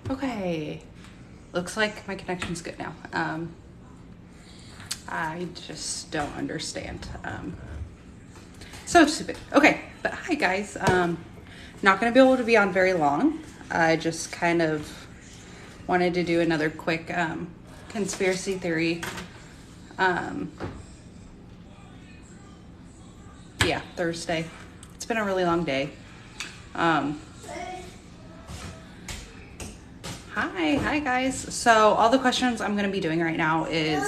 Okay, looks like my connection's good now. I just don't understand. So stupid. Okay, but hi guys. Not gonna be able to be on very long. I just kind of wanted to do another quick conspiracy theory. Yeah, Thursday. It's been a really long day. Hi guys. So all the questions I'm going to be doing right now is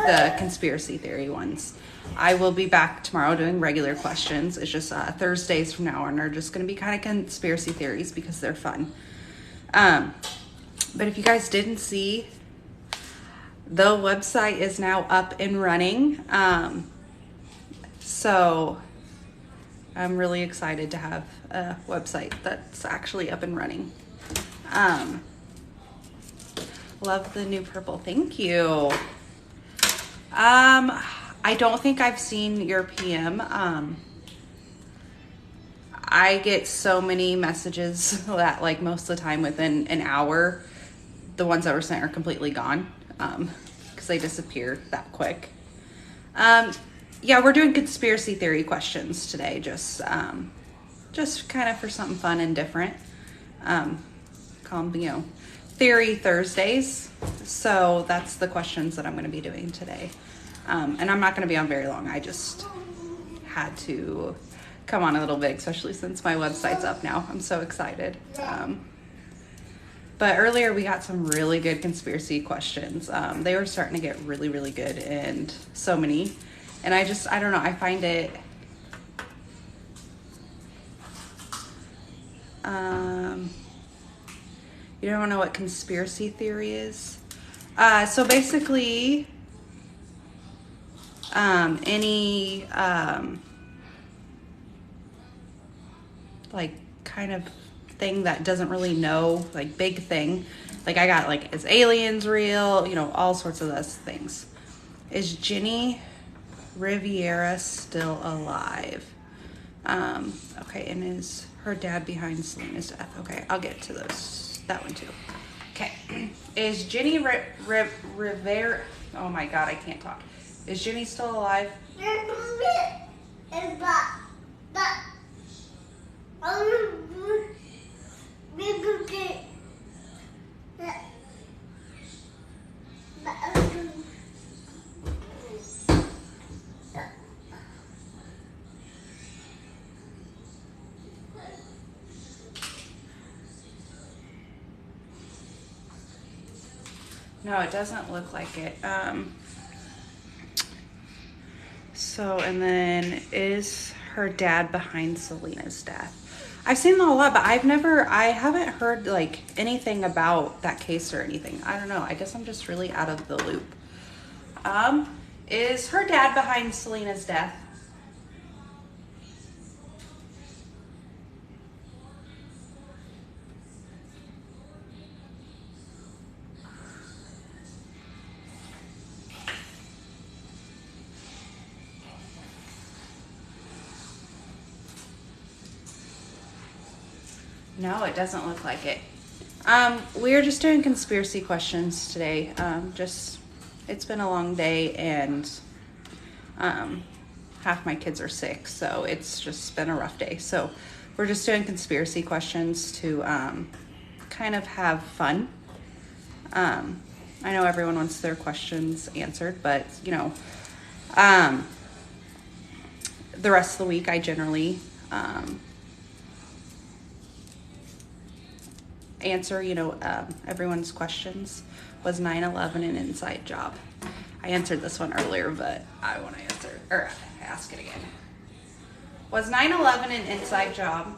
the conspiracy theory ones. I will be back tomorrow doing regular questions. It's just Thursdays from now on are just going to be kind of conspiracy theories because they're fun. But if you guys didn't see, the website is now up and running. So I'm really excited to have a website that's actually up and running. Love the new purple. Thank you. I don't think I've seen your PM. I get so many messages that like most of the time within an hour, the ones that were sent are completely gone because they disappear that quick. Yeah, we're doing conspiracy theory questions today, just kind of for something fun and different. Call them, Theory Thursdays. So that's the questions that I'm going to be doing today. And I'm not going to be on very long. I just had to come on a little bit, especially since my website's up now. I'm so excited. But earlier we got some really good conspiracy questions. They were starting to get really, really good and so many. And I don't know, I find it, you don't know what conspiracy theory is? So basically, any, like kind of thing that doesn't really know, like big thing. Like I got like, is aliens real? All sorts of those things. Is Jenny Riviera still alive? Okay, and is her dad behind Selena's death? Okay, I'll get to that one too. Okay, is Jenny Rivera? Oh my God, I can't talk. Is Jenny still alive? No, it doesn't look like it. So, and then is her dad behind Selena's death? I've seen that a lot, but I haven't heard like anything about that case or anything. I don't know. I guess I'm just really out of the loop. Is her dad behind Selena's death? No, it doesn't look like it. We're just doing conspiracy questions today. It's been a long day and half my kids are sick, so it's just been a rough day. So we're just doing conspiracy questions to kind of have fun. I know everyone wants their questions answered, but the rest of the week I generally answer, everyone's questions. Was 9/11 an inside job? I answered this one earlier, but I want to ask it again. Was 9/11 an inside job?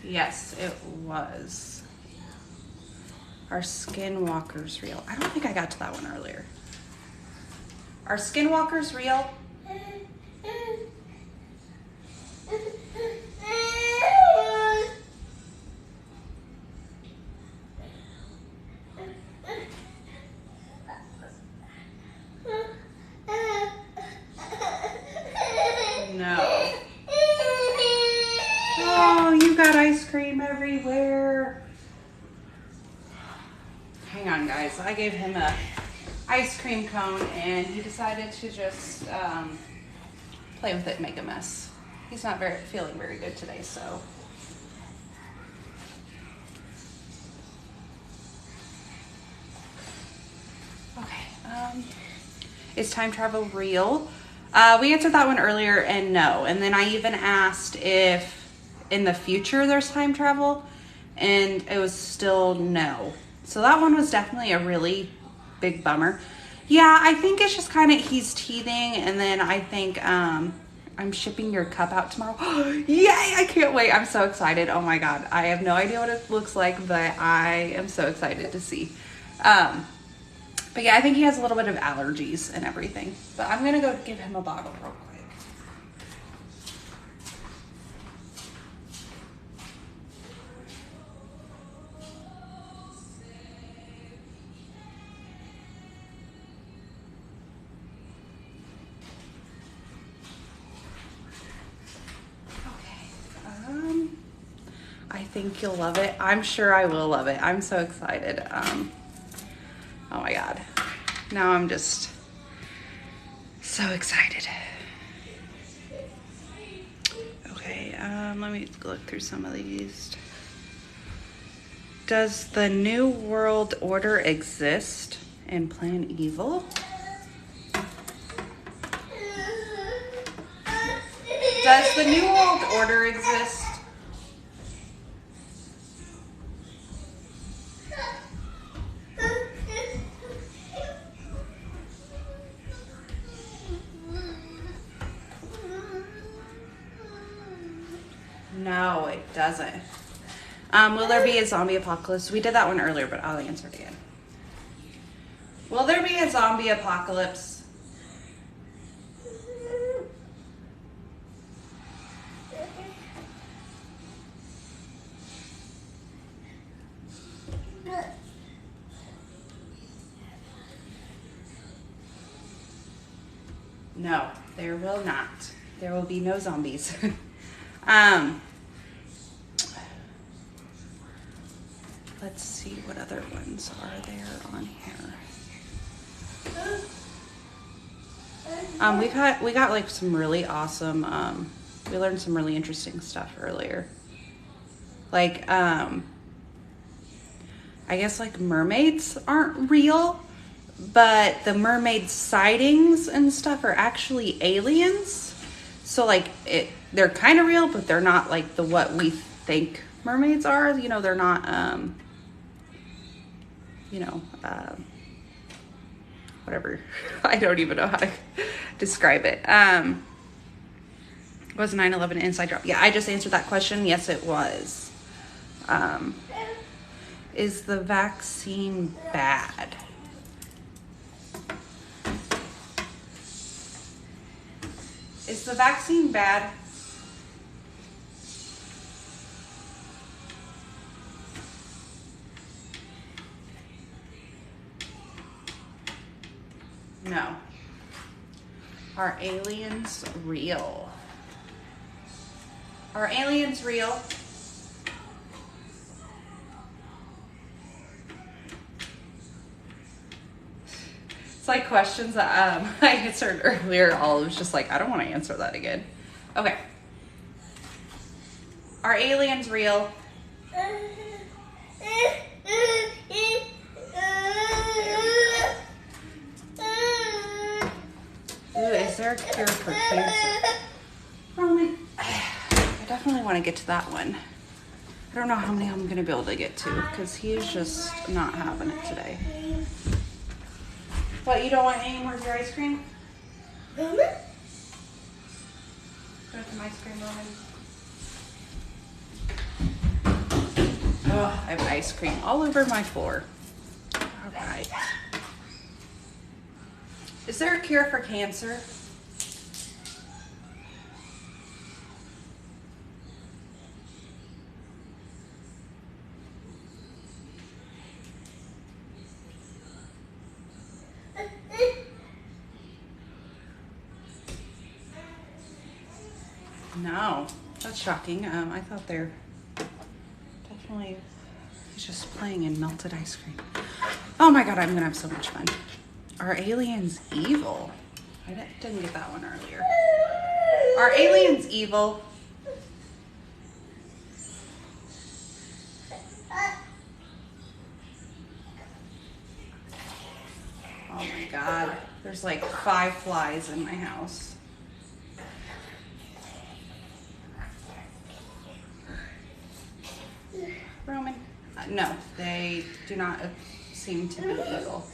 Yes, it was. Are skinwalkers real? I don't think I got to that one earlier. Are skinwalkers real? guys, I gave him a ice cream cone and he decided to just play with it and make a mess. He's not feeling very good today, so. Okay, is time travel real? We answered that one earlier and no. And then I even asked if in the future there's time travel and it was still no. So that one was definitely a really big bummer. Yeah, I think it's just kind of, he's teething, and then I think I'm shipping your cup out tomorrow. Yay, I can't wait. I'm so excited. Oh my God. I have no idea what it looks like, but I am so excited to see. But yeah, I think he has a little bit of allergies and everything. But I'm going to go give him a bottle real quick. I think you'll love it. I'm sure I will love it. I'm so excited. Oh my God. Now I'm just so excited. Okay, let me look through some of these. Does the New World Order exist and plan evil? Does the New World Order exist? No, it doesn't. Will there be a zombie apocalypse? We did that one earlier, but I'll answer it again. Will there be a zombie apocalypse? No, there will not. There will be no zombies. Let's see what other ones are there on here. We got like some really awesome, we learned some really interesting stuff earlier. Like, I guess like mermaids aren't real, but the mermaid sightings and stuff are actually aliens. So like they're kind of real, but they're not like what we think mermaids are. You know, they're not, whatever. I don't even know how to describe it. Was 9/11 an inside job? Yeah, I just answered that question. Yes, it was. Is the vaccine bad? Is the vaccine bad? No. Are aliens real? Are aliens real? It's like questions that I answered earlier. All was just like, I don't want to answer that again. Okay. Are aliens real? Ooh, is there a cure for cancer? Roman, I definitely want to get to that one. I don't know how many I'm going to be able to get to because he's just not having it today. What, you don't want any more of your ice cream? Go get some ice cream, Roman. Oh, I have ice cream all over my floor. All right. Is there a cure for cancer? No, that's shocking. I thought they're definitely, he's just playing in melted ice cream. Oh my God, I'm gonna have so much fun. Are aliens evil? I didn't get that one earlier. Are aliens evil? Oh my God, there's like 5 flies in my house. Roman? No, they do not seem to be evil.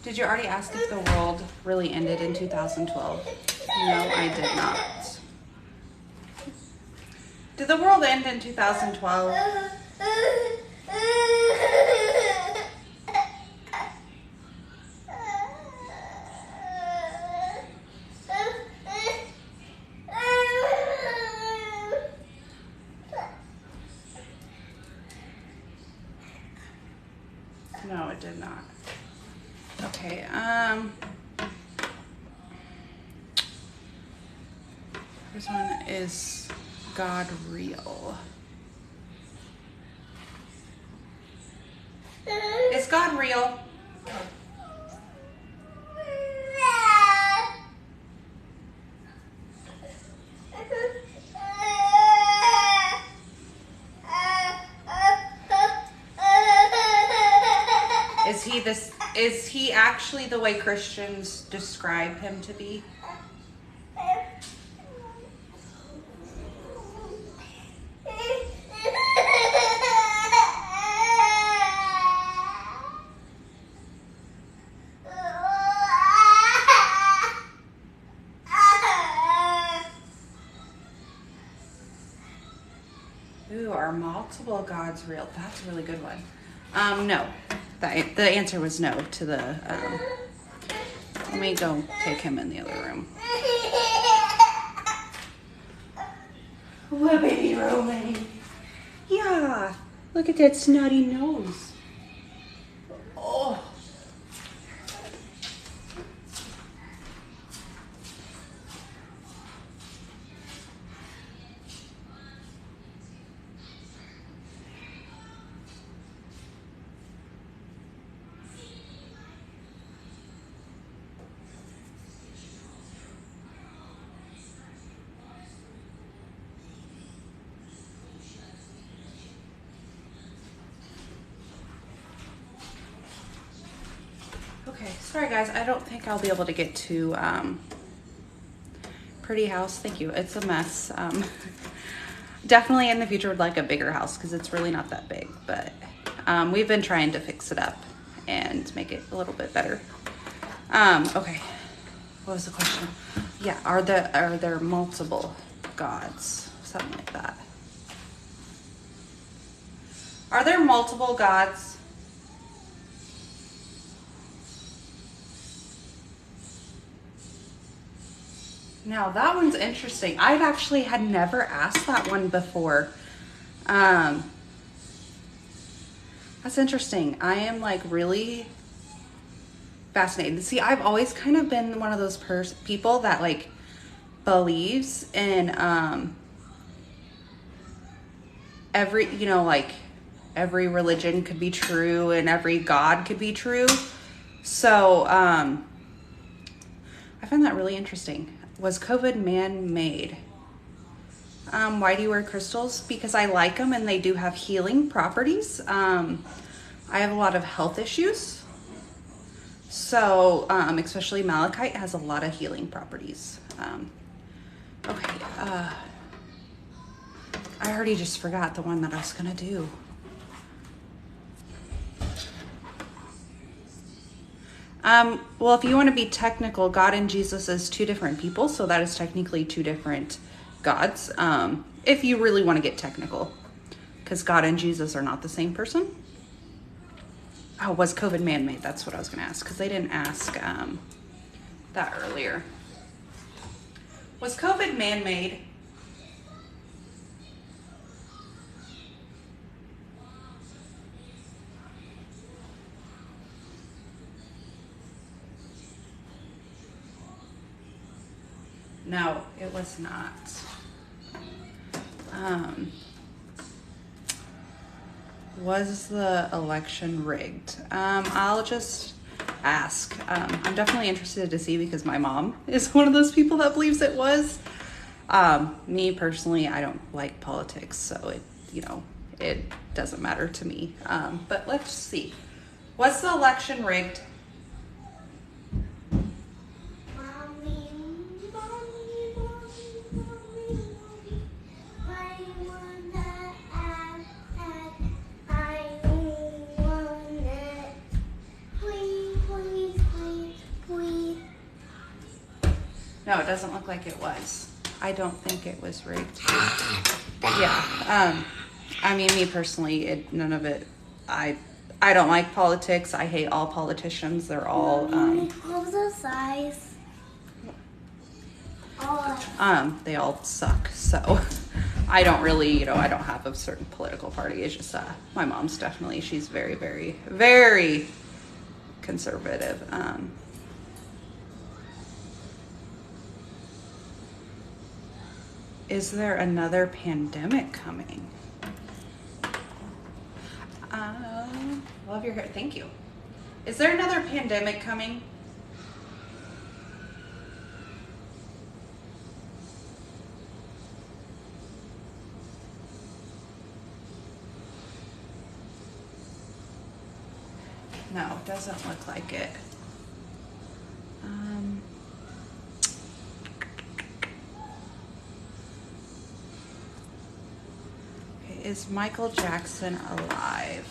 Did you already ask if the world really ended in 2012? No, I did not. Did the world end in 2012? No, it did not. Okay, this one is God real? Is God real? Is he actually the way Christians describe him to be? Ooh, are multiple gods real? That's a really good one. No. The answer was no to the, let me go take him in the other room. Whoopity Roman. Yeah, look at that snotty nose. Oh. Okay, sorry guys, I don't think I'll be able to get to Pretty House. Thank you. It's a mess. Definitely in the future would like a bigger house because it's really not that big, but we've been trying to fix it up and make it a little bit better. Okay, what was the question? Yeah, are there multiple gods? Something like that. Are there multiple gods? Now that one's interesting. I've actually had never asked that one before. That's interesting. I am like really fascinated. See, I've always kind of been one of those people that like believes in every, like every religion could be true and every God could be true. So I find that really interesting. Was COVID man-made? Why do you wear crystals? Because I like them and they do have healing properties. I have a lot of health issues. So, especially malachite has a lot of healing properties. Okay. I already just forgot the one that I was gonna do. Well, if you want to be technical, God and Jesus is 2 different people, so that is technically 2 different gods. If you really want to get technical, because God and Jesus are not the same person. Oh, was COVID man-made? That's what I was going to ask, because they didn't ask that earlier. Was COVID man-made? No, it was not. Was the election rigged? I'll just ask. I'm definitely interested to see because my mom is one of those people that believes it was. Me personally, I don't like politics, so it doesn't matter to me. But let's see. Was the election rigged? No, it doesn't look like it was. I don't think it was rigged. Yeah. I mean, me personally, none of it. I don't like politics. I hate all politicians. They're all. What's the size? They all suck. So, I don't really, I don't have a certain political party. It's just my mom's definitely. She's very, very, very conservative. Is there another pandemic coming? Love your hair. Thank you. Is there another pandemic coming? No, it doesn't look like it. Okay, is Michael Jackson alive?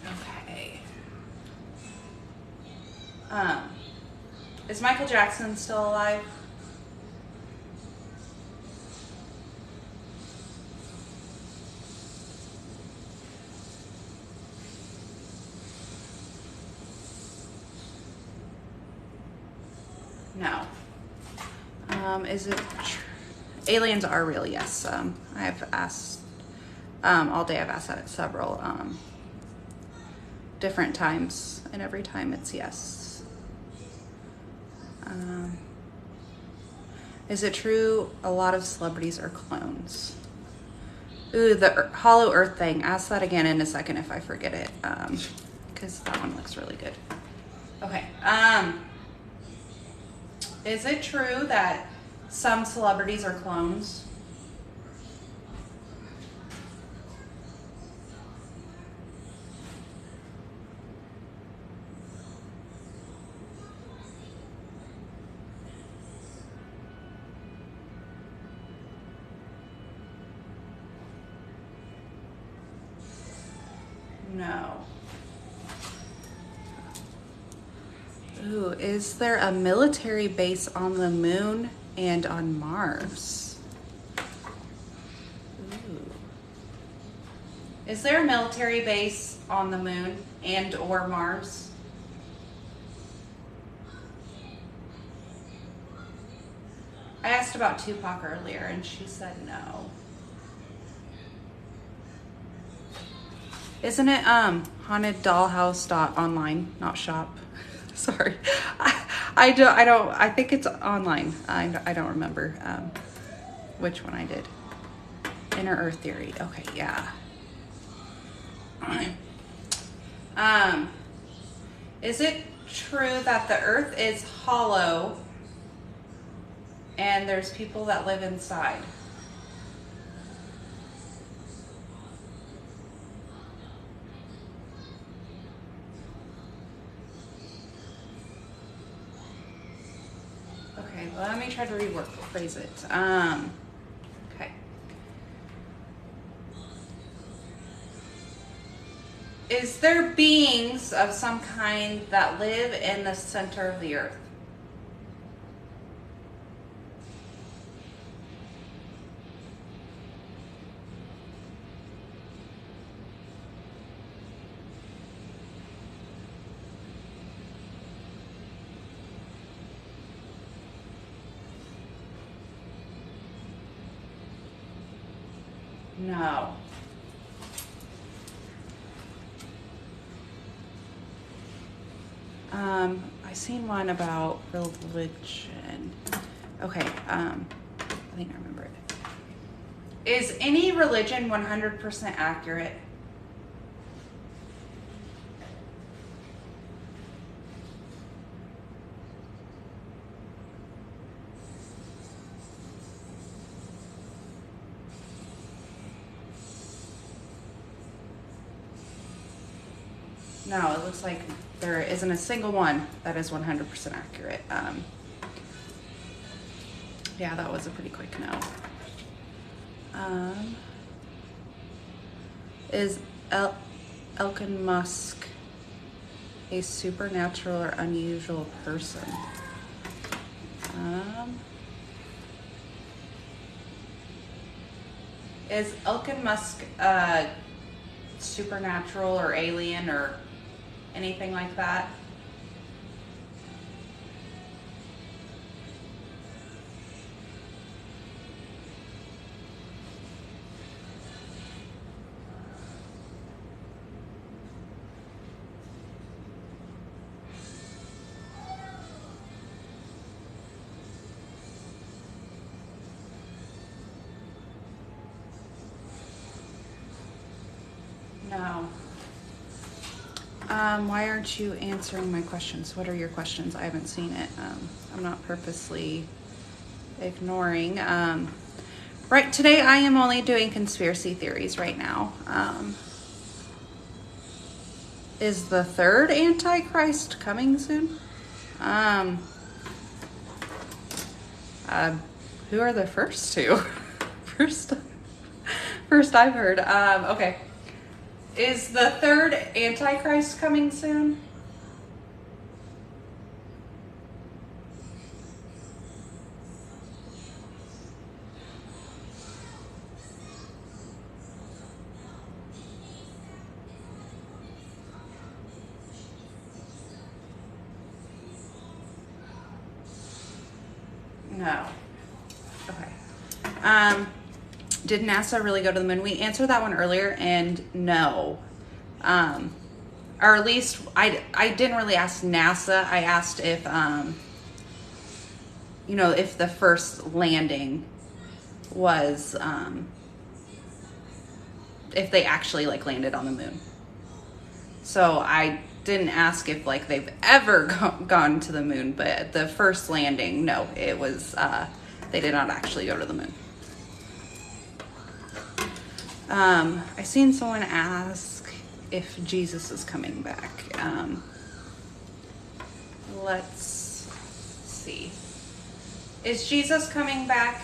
Okay. Is Michael Jackson still alive? No. Is it aliens are real? Yes. I've asked all day. I've asked that at several different times, and every time it's yes. Is it true a lot of celebrities are clones? Ooh, the hollow earth thing. Ask that again in a second if I forget it, because that one looks really good. Okay. Is it true that some celebrities are clones? No. Ooh, is there a military base on the moon and on Mars? Ooh. Is there a military base on the moon and or Mars? I asked about Tupac earlier and she said no. Isn't it haunteddollhouse.online, not shop? Sorry. I think it's online. I don't remember which one I did. Inner Earth Theory. Okay, yeah. Is it true that the earth is hollow and there's people that live inside? Okay, let me try to rephrase it. Okay. Is there beings of some kind that live in the center of the earth? No. I I seen one about religion. Okay, I think I remember it. Is any religion 100% accurate? No, it looks like there isn't a single one that is 100% accurate. Yeah, that was a pretty quick no. Is Elon Musk a supernatural or unusual person? Is Elon Musk supernatural or alien or anything like that? No. Why aren't you answering my questions? What are your questions? I haven't seen it. I'm not purposely ignoring. Right, today I am only doing conspiracy theories right now. Is the third Antichrist coming soon? Who are the first two? First I've heard. Okay. Is the third Antichrist coming soon? No. Okay. Did NASA really go to the moon? We answered that one earlier, and no. Or at least I didn't really ask NASA. I asked if if the first landing was if they actually like landed on the moon. So I didn't ask if like they've ever gone to the moon, but the first landing, no, it was they did not actually go to the moon. I seen someone ask if Jesus is coming back. Let's see. Is Jesus coming back?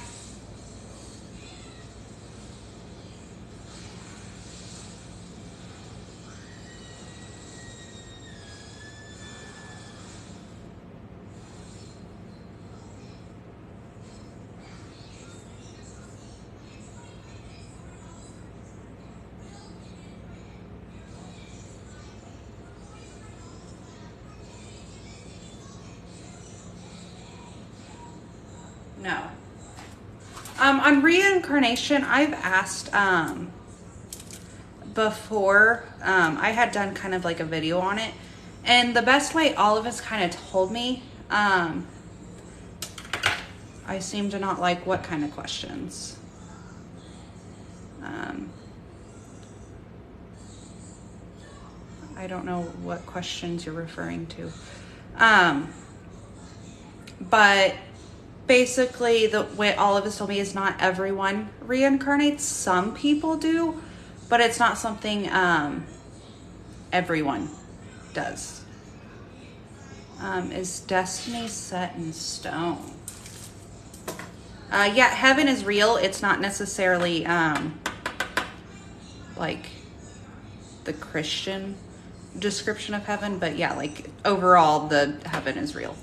No. On reincarnation, I've asked before. I had done kind of like a video on it, and the best way all of us kind of told me, I seem to not like what kind of questions. I don't know what questions you're referring to. But basically, the way all of us told me is not everyone reincarnates. Some people do, but it's not something everyone does. Is destiny set in stone? Yeah, heaven is real. It's not necessarily like the Christian description of heaven, but yeah, like overall the heaven is real.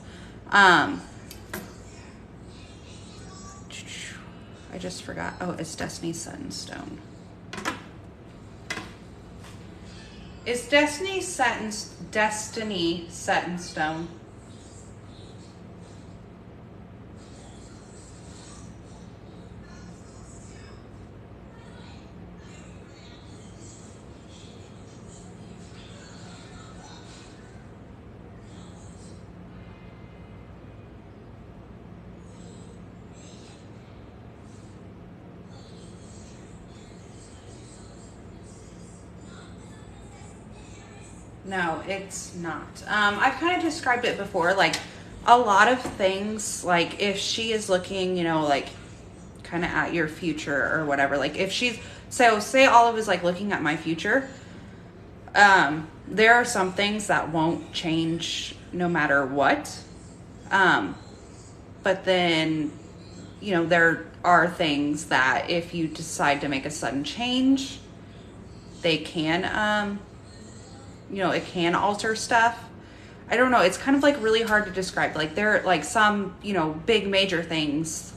I just forgot. Oh, it's destiny set in stone. Is destiny set in stone? No, it's not. I've kind of described it before. Like a lot of things, like if she is looking, you know, like kind of at your future or whatever. Like if she's, so say Olive is like looking at my future. There are some things that won't change no matter what. But then, you know, there are things that if you decide to make a sudden change, they can, you know, it can alter stuff. I don't know. It's kind of like really hard to describe. Like there are like some, you know, big major things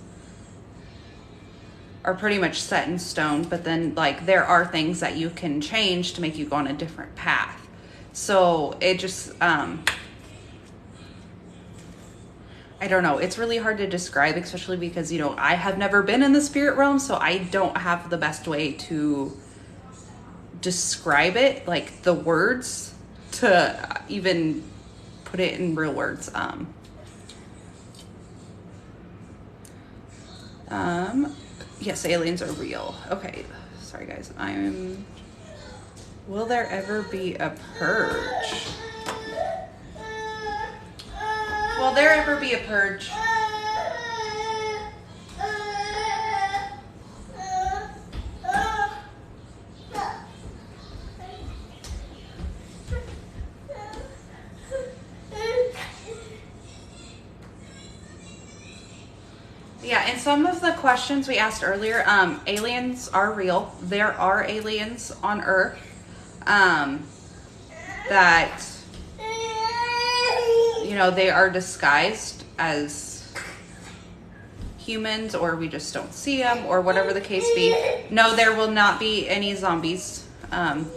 are pretty much set in stone, but then like there are things that you can change to make you go on a different path. So it just, I don't know. It's really hard to describe, especially because, you know, I have never been in the spirit realm, so I don't have the best way to describe it, like the words, to even put it in real words. Yes, aliens are real. Okay, sorry guys. Will there ever be a purge? Will there ever be a purge? Yeah, and some of the questions we asked earlier, aliens are real. There are aliens on Earth that, you know, they are disguised as humans, or we just don't see them, or whatever the case be. No, there will not be any zombies.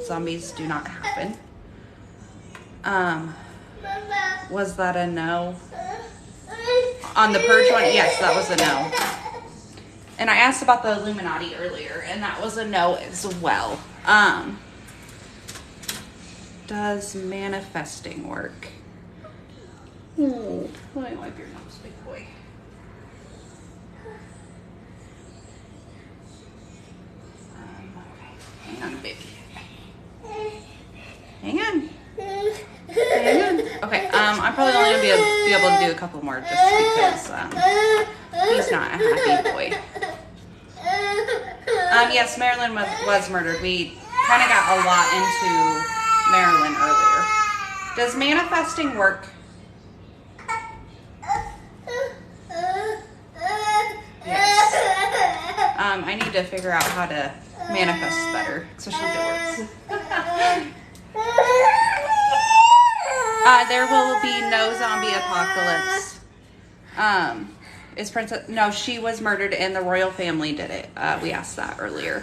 Zombies do not happen. Was that a no? On the purge one, yes, that was a no. And I asked about the Illuminati earlier, and that was a no as well. Does manifesting work? Let me wipe your nose, big boy. Okay, hang on, baby. Hang on. Okay, I'm probably only gonna be able to do a couple more just because he's not a happy boy. Yes, Marilyn was murdered. We kind of got a lot into Marilyn earlier. Does manifesting work? Yes. I need to figure out how to manifest better, especially if it works. There will be no zombie apocalypse. Is Princess? No, she was murdered and the royal family did it. We asked that earlier.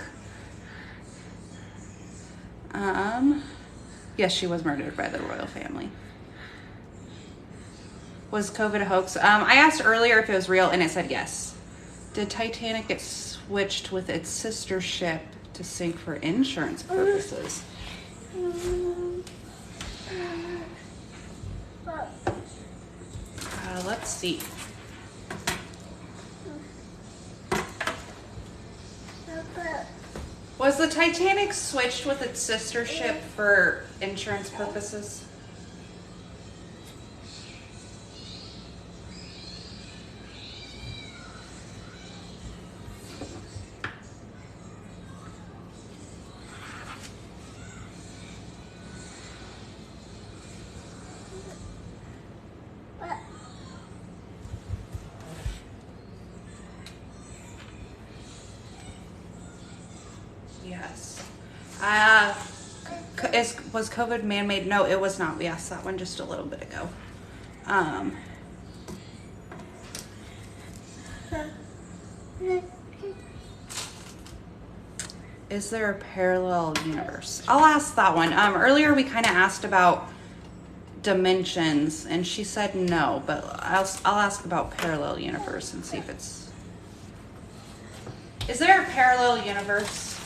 Yes, she was murdered by the royal family. Was COVID a hoax? I asked earlier if it was real and it said yes. Did Titanic get switched with its sister ship to sink for insurance purposes? Let's see. Was the Titanic switched with its sister ship for insurance purposes? Yes. Was COVID man-made? No, it was not. We asked that one just a little bit ago. Is there a parallel universe? I'll ask that one. Earlier we kind of asked about dimensions, and she said no, but I'll ask about parallel universe and see if it's... Is there a parallel universe?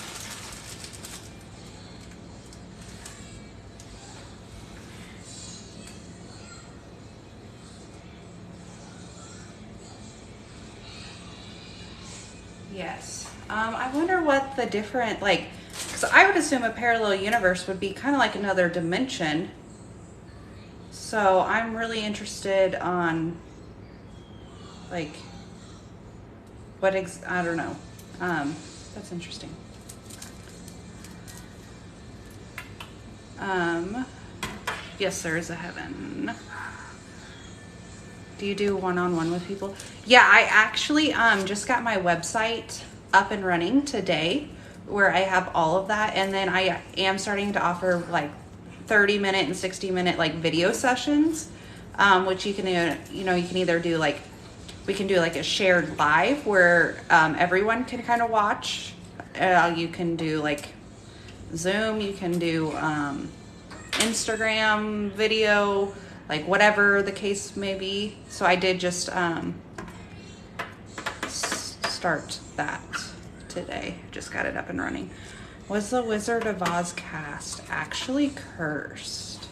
Yes. I wonder what the different, like, because I would assume a parallel universe would be kind of like another dimension. So I'm really interested on like I don't know. That's interesting. Yes, there is a heaven. Do you do one-on-one with people? Yeah, I actually just got my website up and running today where I have all of that, and then I am starting to offer like 30-minute and 60-minute like video sessions, which you can you can either do like, we can do like a shared live where everyone can kind of watch. You can do like Zoom, you can do Instagram video, like whatever the case may be. So I did just start that today. Just got it up and running. Was the Wizard of Oz cast actually cursed?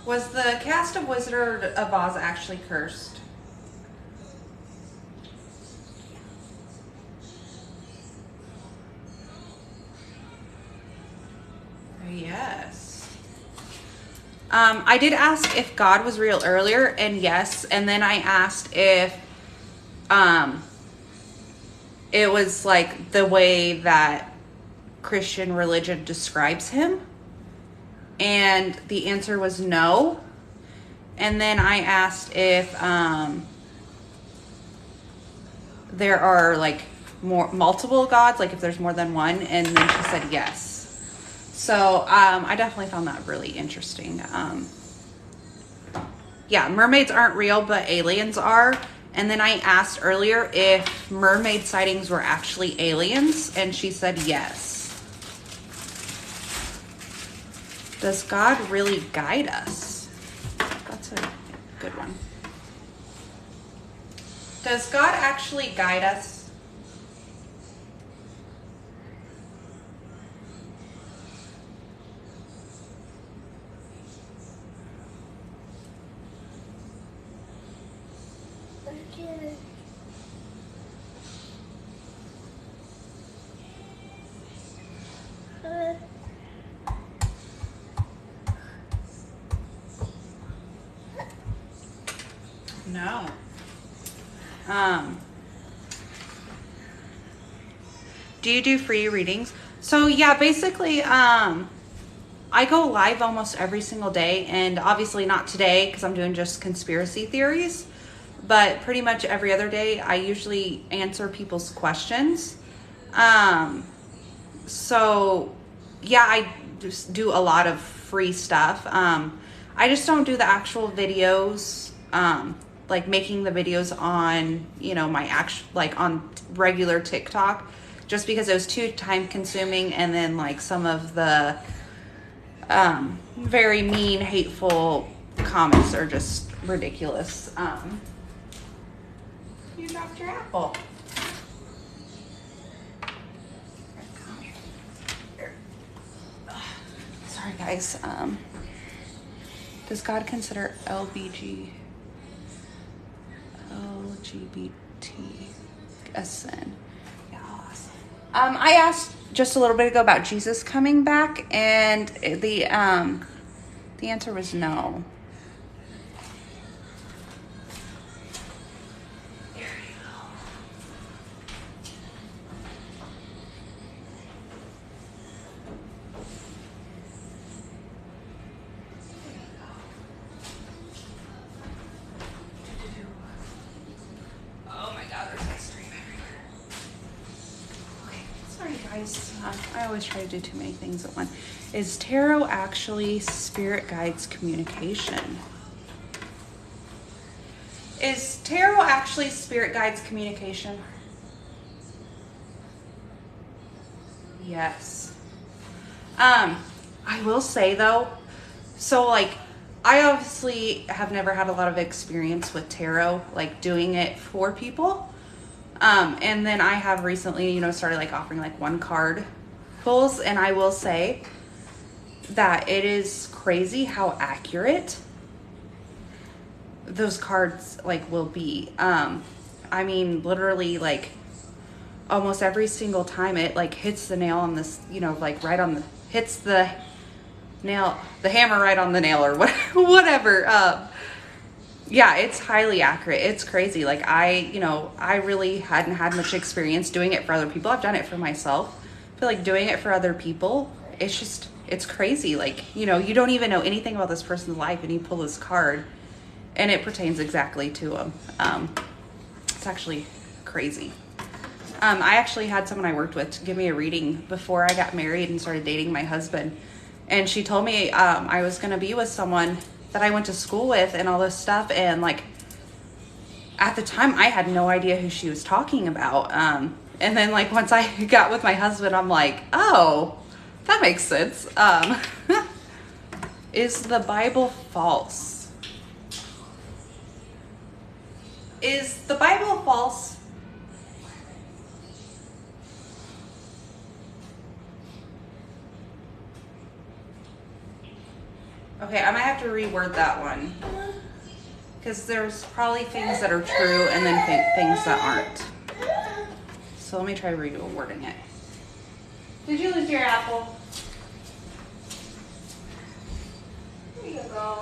Was the cast of Wizard of Oz actually cursed? Yes. I did ask if God was real earlier, and yes. And then I asked if it was like the way that Christian religion describes him. And the answer was no. And then I asked if there are like multiple gods, like if there's more than one, and then she said yes. So I definitely found that really interesting. Yeah, mermaids aren't real, but aliens are. And then I asked earlier if mermaid sightings were actually aliens, and she said yes. Does God really guide us? That's a good one. Does God actually guide us? Okay. No. Do you do free readings? So yeah, basically, I go live almost every single day, and obviously not today because I'm doing just conspiracy theories, but pretty much every other day I usually answer people's questions. So yeah, I just do a lot of free stuff. I just don't do the actual videos, like making the videos on, my actual, like on regular TikTok, just because it was too time consuming. And then like some of the, very mean, hateful comments are just ridiculous. You dropped your apple. Sorry guys. Does God consider LGBT a sin? Yeah, I'll ask. I asked just a little bit ago about Jesus coming back, and the answer was no. I always try to do too many things at once. Is tarot actually spirit guides communication? Is tarot actually spirit guides communication? Yes. I will say though, so like I obviously have never had a lot of experience with tarot, like doing it for people. And then I have recently, started like offering like one card pulls, and I will say that it is crazy how accurate those cards like will be. I mean, literally like almost every single time it like hits the nail on this, like right on the, hits the the hammer right on the nail or whatever. Yeah, it's highly accurate. It's crazy. Like I really hadn't had much experience doing it for other people. I've done it for myself. I feel like doing it for other people, it's crazy. Like, you don't even know anything about this person's life and you pull this card and it pertains exactly to them. It's actually crazy. I actually had someone I worked with give me a reading before I got married and started dating my husband. And she told me I was going to be with someone that I went to school with and all this stuff. And like, at the time I had no idea who she was talking about. And then like, once I got with my husband, I'm like, oh, that makes sense. Is the Bible false? Is the Bible false? Okay, I might have to reword that one. Because there's probably things that are true and then things that aren't. So let me try rewording it. Did you lose your apple? Here you go.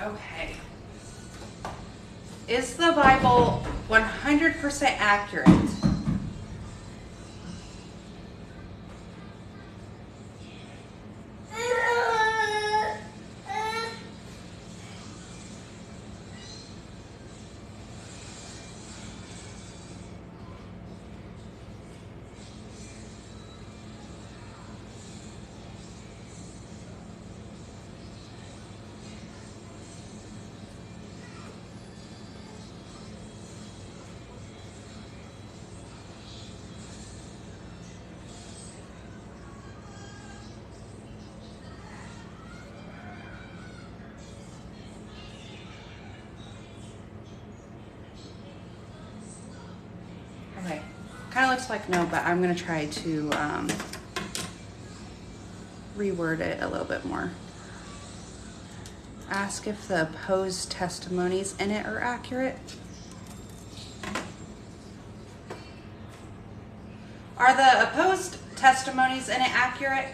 Okay. Is the Bible 100% accurate? Okay, kind of looks like no, but I'm going to try to reword it a little bit more. Ask if the opposed testimonies in it are accurate. Are the opposed testimonies in it accurate?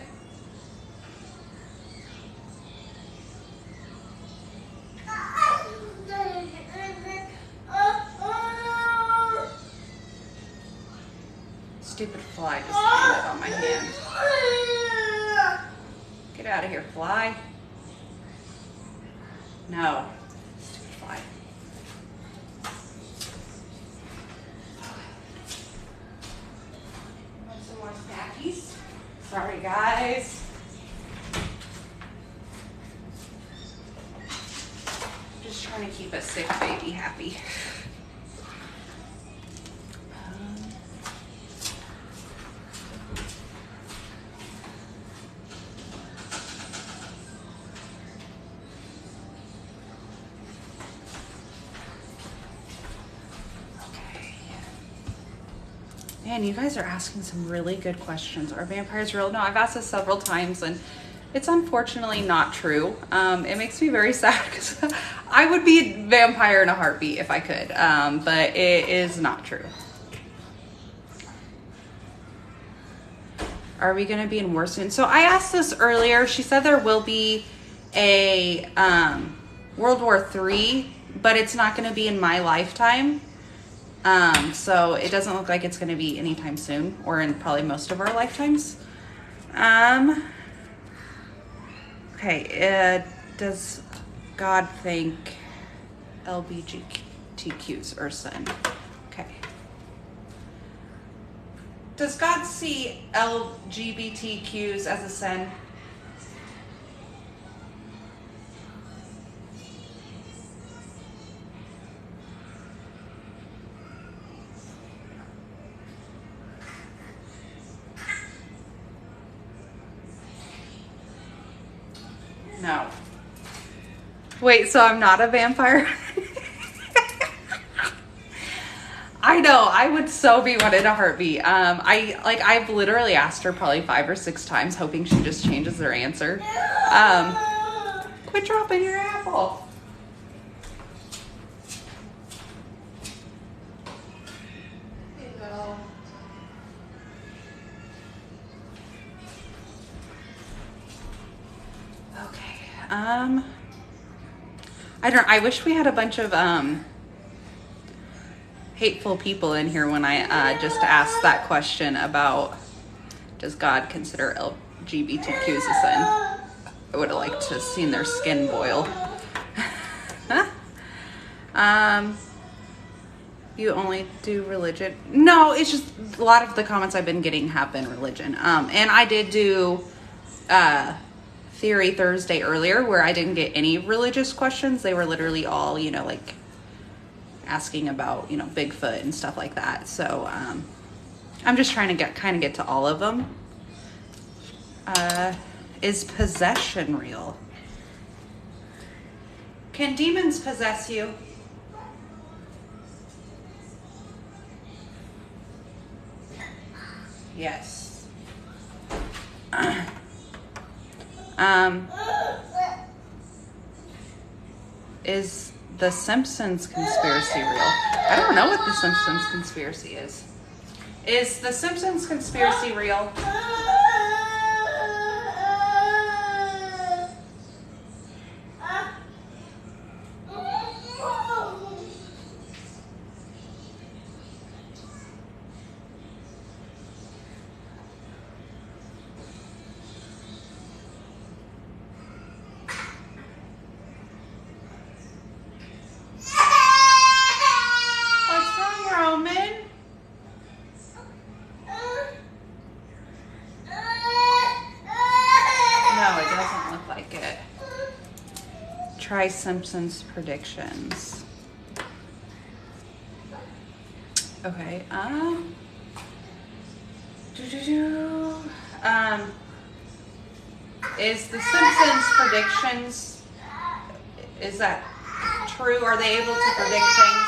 Stupid fly just landed on my hand. Get out of here, fly. No. Stupid fly. Want some more snackies? Sorry, guys. Just trying to keep a sick baby happy. Man, you guys are asking some really good questions. Are vampires real? No, I've asked this several times and it's unfortunately not true. It makes me very sad because I would be a vampire in a heartbeat if I could, but it is not true. Are we going to be in war soon? So I asked this earlier. She said there will be a World War III, but it's not going to be in my lifetime. So it doesn't look like it's going to be anytime soon or in probably most of our lifetimes. Okay. Does God think LGBTQs are sin? Okay. Does God see LGBTQs as a sin? No. Wait, so I'm not a vampire? I know, I would so be one in a heartbeat. I've literally asked her probably 5 or 6 times, hoping she just changes her answer. Quit dropping your apple. Here you go. I wish we had a bunch of hateful people in here when I just asked that question about, does God consider LGBTQs a sin? I would have liked to have seen their skin boil. You only do religion? No, it's just a lot of the comments I've been getting have been religion. And I did do Theory Thursday earlier where I didn't get any religious questions. They were literally all, like asking about, Bigfoot and stuff like that. So I'm just trying to get to all of them. Is possession real? Can demons possess you? Yes. Is the Simpsons conspiracy real? I don't know what the Simpsons conspiracy is. Is the Simpsons conspiracy real? Try Simpsons predictions. Okay. Is the Simpsons predictions, is that true? Are they able to predict things?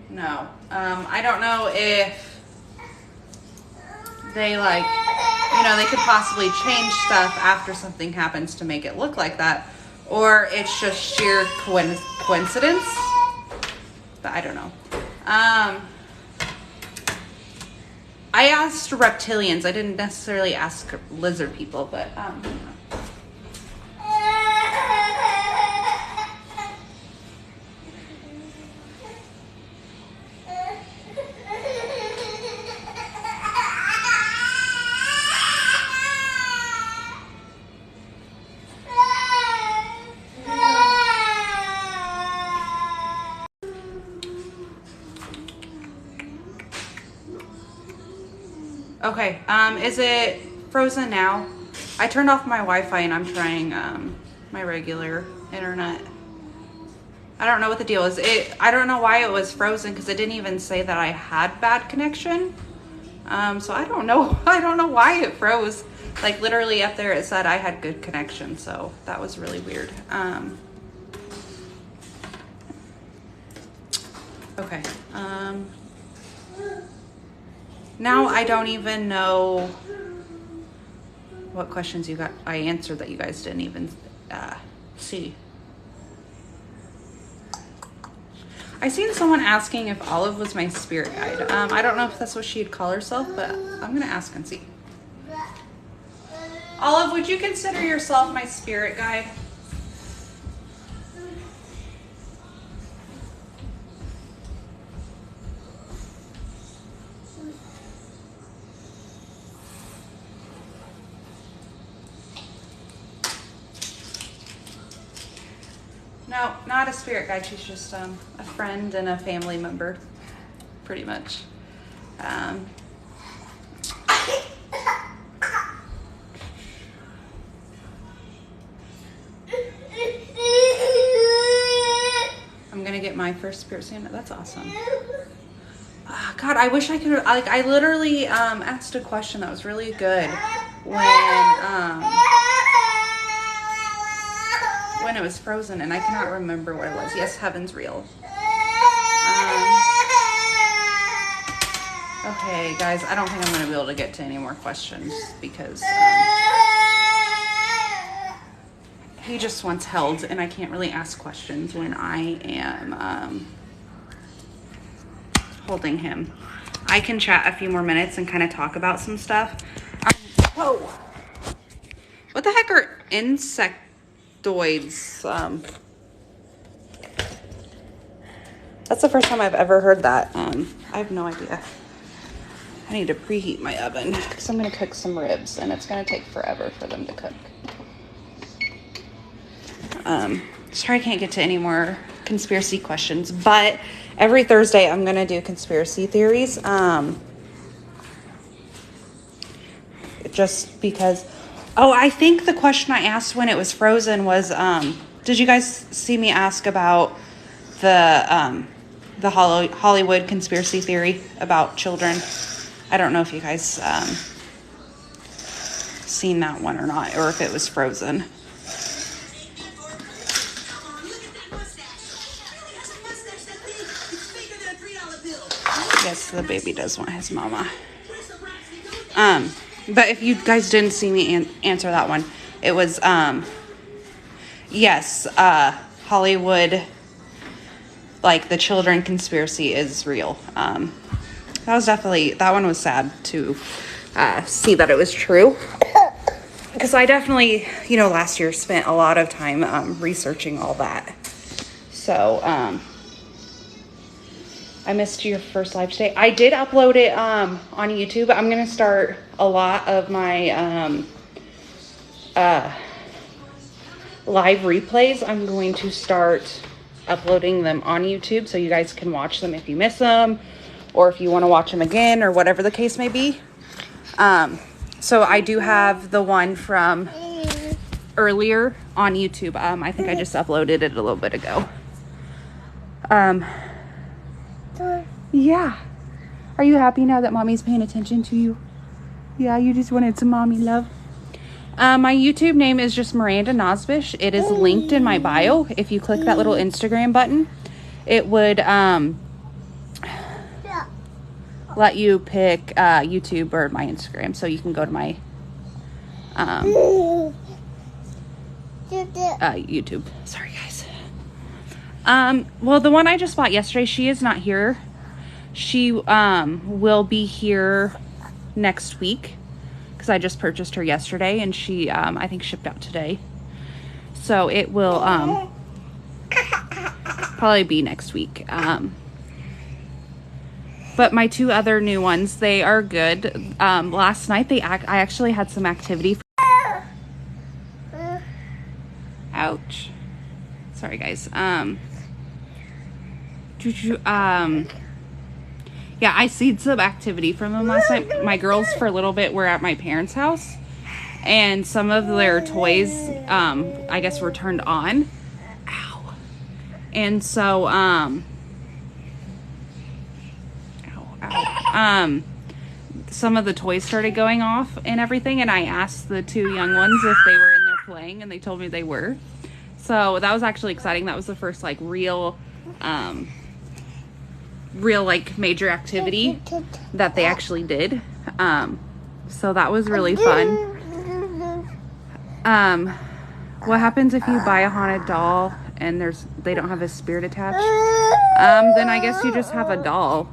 No. I don't know if they they could possibly change stuff after something happens to make it look like that, or it's just sheer coincidence. But I don't know. I asked reptilians. I didn't necessarily ask lizard people, but okay, is it frozen now? I turned off my Wi-Fi and I'm trying my regular internet. I don't know what the deal is. I don't know why it was frozen because it didn't even say that I had bad connection. So I don't know. I don't know why it froze. Like literally up there it said I had good connection. So that was really weird. Okay. Now I don't even know what questions I answered that you guys didn't even see. I seen someone asking if Olive was my spirit guide. I don't know if that's what she'd call herself, but I'm gonna ask and see. Olive, would you consider yourself my spirit guide? No, not a spirit guide. She's just a friend and a family member, pretty much. I'm gonna get my first spirit Santa. That's awesome. God, I wish I could. I literally asked a question that was really good when it was frozen, and I cannot remember what it was. Yes, heaven's real. Okay, guys, I don't think I'm going to be able to get to any more questions because he just wants held, and I can't really ask questions when I am holding him. I can chat a few more minutes and kind of talk about some stuff. Whoa! What the heck are insectoids? That's the first time I've ever heard that. I have no idea. I need to preheat my oven because I'm going to cook some ribs, and it's going to take forever for them to cook. Sorry I can't get to any more conspiracy questions, but every Thursday I'm going to do conspiracy theories. Just because... Oh, I think the question I asked when it was frozen was, did you guys see me ask about the Hollywood conspiracy theory about children? I don't know if you guys seen that one or not, or if it was frozen. Yes, the baby does want his mama. But if you guys didn't see me answer that one, it was, yes, Hollywood, like the children conspiracy is real. That one was sad to see that it was true. Because I definitely, last year spent a lot of time researching all that. So, I missed your first live today. I did upload it on YouTube. I'm going to start a lot of my live replays. I'm going to start uploading them on YouTube so you guys can watch them if you miss them or if you want to watch them again or whatever the case may be. So I do have the one from earlier on YouTube. I think I just uploaded it a little bit ago. Yeah. Are you happy now that mommy's paying attention to you? Yeah, you just wanted some mommy love. My YouTube name is just Miranda Nosbish. It is linked in my bio. If you click that little Instagram button, it would let you pick YouTube or my Instagram. So you can go to my YouTube. Sorry, guys. Well, the one I just bought yesterday, she is not here. She will be here next week because I just purchased her yesterday, and she I think shipped out today. So it will probably be next week. But my two other new ones, they are good. Last night I actually had some activity. Ouch. Sorry, guys. Yeah, I seen some activity from them last night. My girls, for a little bit, were at my parents' house, and some of their toys, I guess, were turned on. Ow. And so, some of the toys started going off and everything, and I asked the two young ones if they were in there playing, and they told me they were. So that was actually exciting. That was the first, like, real like major activity that they actually did. So that was really fun. What happens if you buy a haunted doll and they don't have a spirit attached? Then I guess you just have a doll.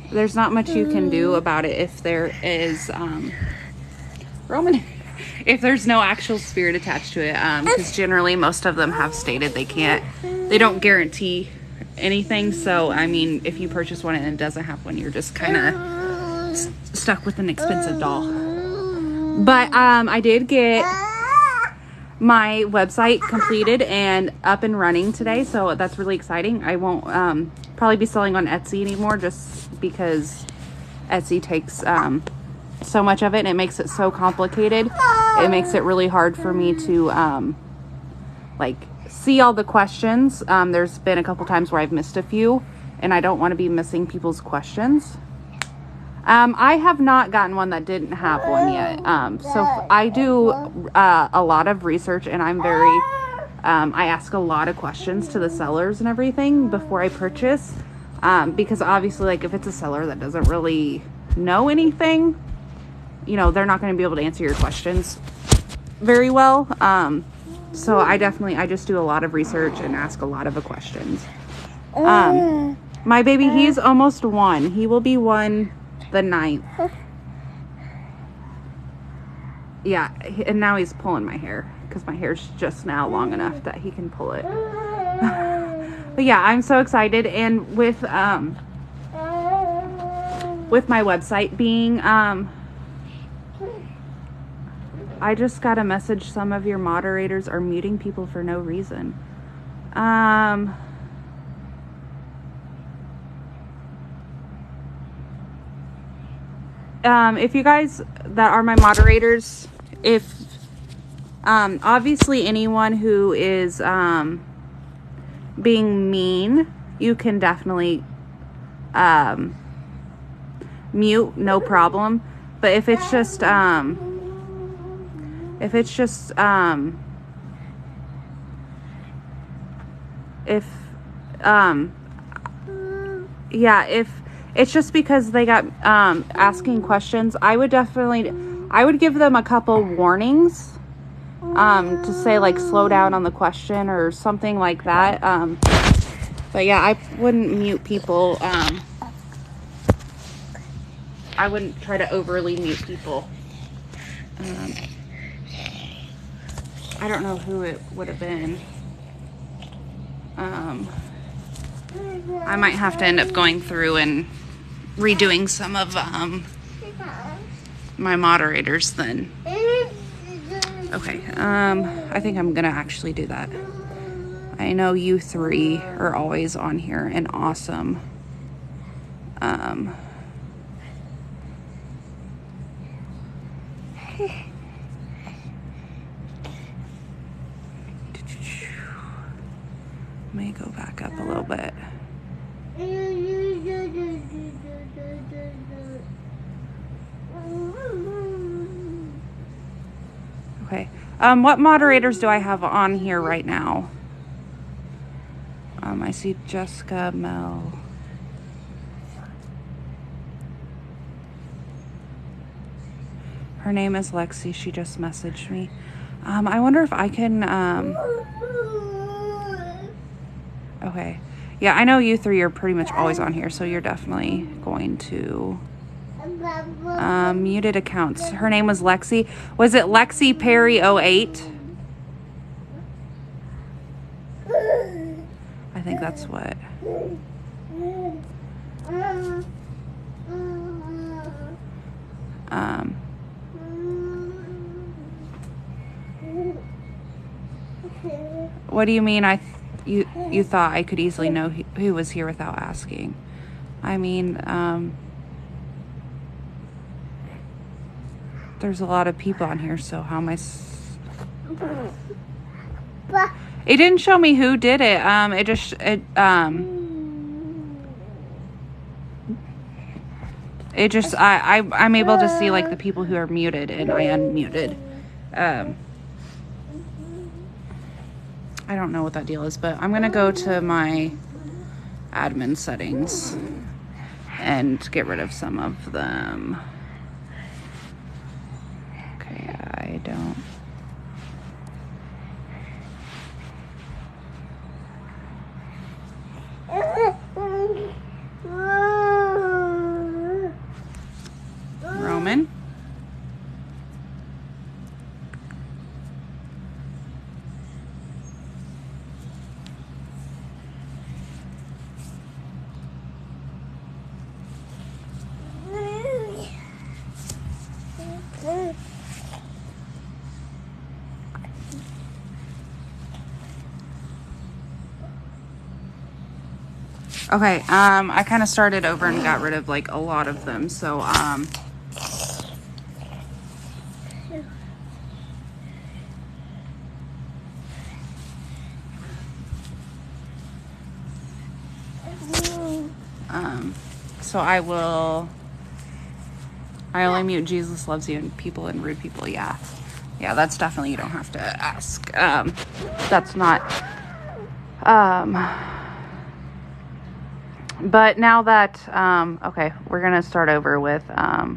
There's not much you can do about it if there is Roman, if there's no actual spirit attached to it, because generally most of them have stated they don't guarantee anything. So I mean, if you purchase one and it doesn't have one, you're just kind of stuck with an expensive doll. But I did get my website completed and up and running today, so that's really exciting. I won't probably be selling on Etsy anymore, just because Etsy takes so much of it and it makes it so complicated. It makes it really hard for me to see all the questions. There's been a couple times where I've missed a few, and I don't want to be missing people's questions. I have not gotten one that didn't have one yet. So I do a lot of research, and I'm I ask a lot of questions to the sellers and everything before I purchase. Because obviously, like, if it's a seller that doesn't really know anything, you know, they're not going to be able to answer your questions very well. So I just do a lot of research and ask a lot of the questions. My baby, he's almost 1. He will be 1 the 9th. Yeah, and now he's pulling my hair because my hair's just now long enough that he can pull it. But yeah, I'm so excited. And with my website being, I just got a message. Some of your moderators are muting people for no reason. If you guys that are my moderators, if obviously anyone who is being mean, you can definitely mute, no problem. But if it's just if it's just because they got asking questions, I would give them a couple warnings to say, like, slow down on the question or something like that. But yeah, I wouldn't mute people. I wouldn't try to overly mute people. I don't know who it would have been. I might have to end up going through and redoing some of my moderators then. Okay, I think I'm gonna actually do that. I know you 3 are always on here and awesome. Let me go back up a little bit. Okay. What moderators do I have on here right now? I see Jessica, Mel. Her name is Lexi. She just messaged me. I wonder if I can, okay. Yeah, I know you 3 are pretty much always on here, so you're definitely going to, muted accounts. Her name was Lexi. Was it Lexi Perry 08? I think that's what. What do you mean? You thought I could easily know who was here without asking? I mean, there's a lot of people on here, so how am I? It didn't show me who did it. I'm able to see, like, the people who are muted, and I unmuted. I don't know what that deal is, but I'm gonna go to my admin settings and get rid of some of them. Okay, I don't. Roman. Okay, I kind of started over and got rid of, like, a lot of them, so, so I only mute Jesus loves you and people and rude people. Yeah, that's definitely, you don't have to ask. That's not, But now that, okay, we're going to start over with a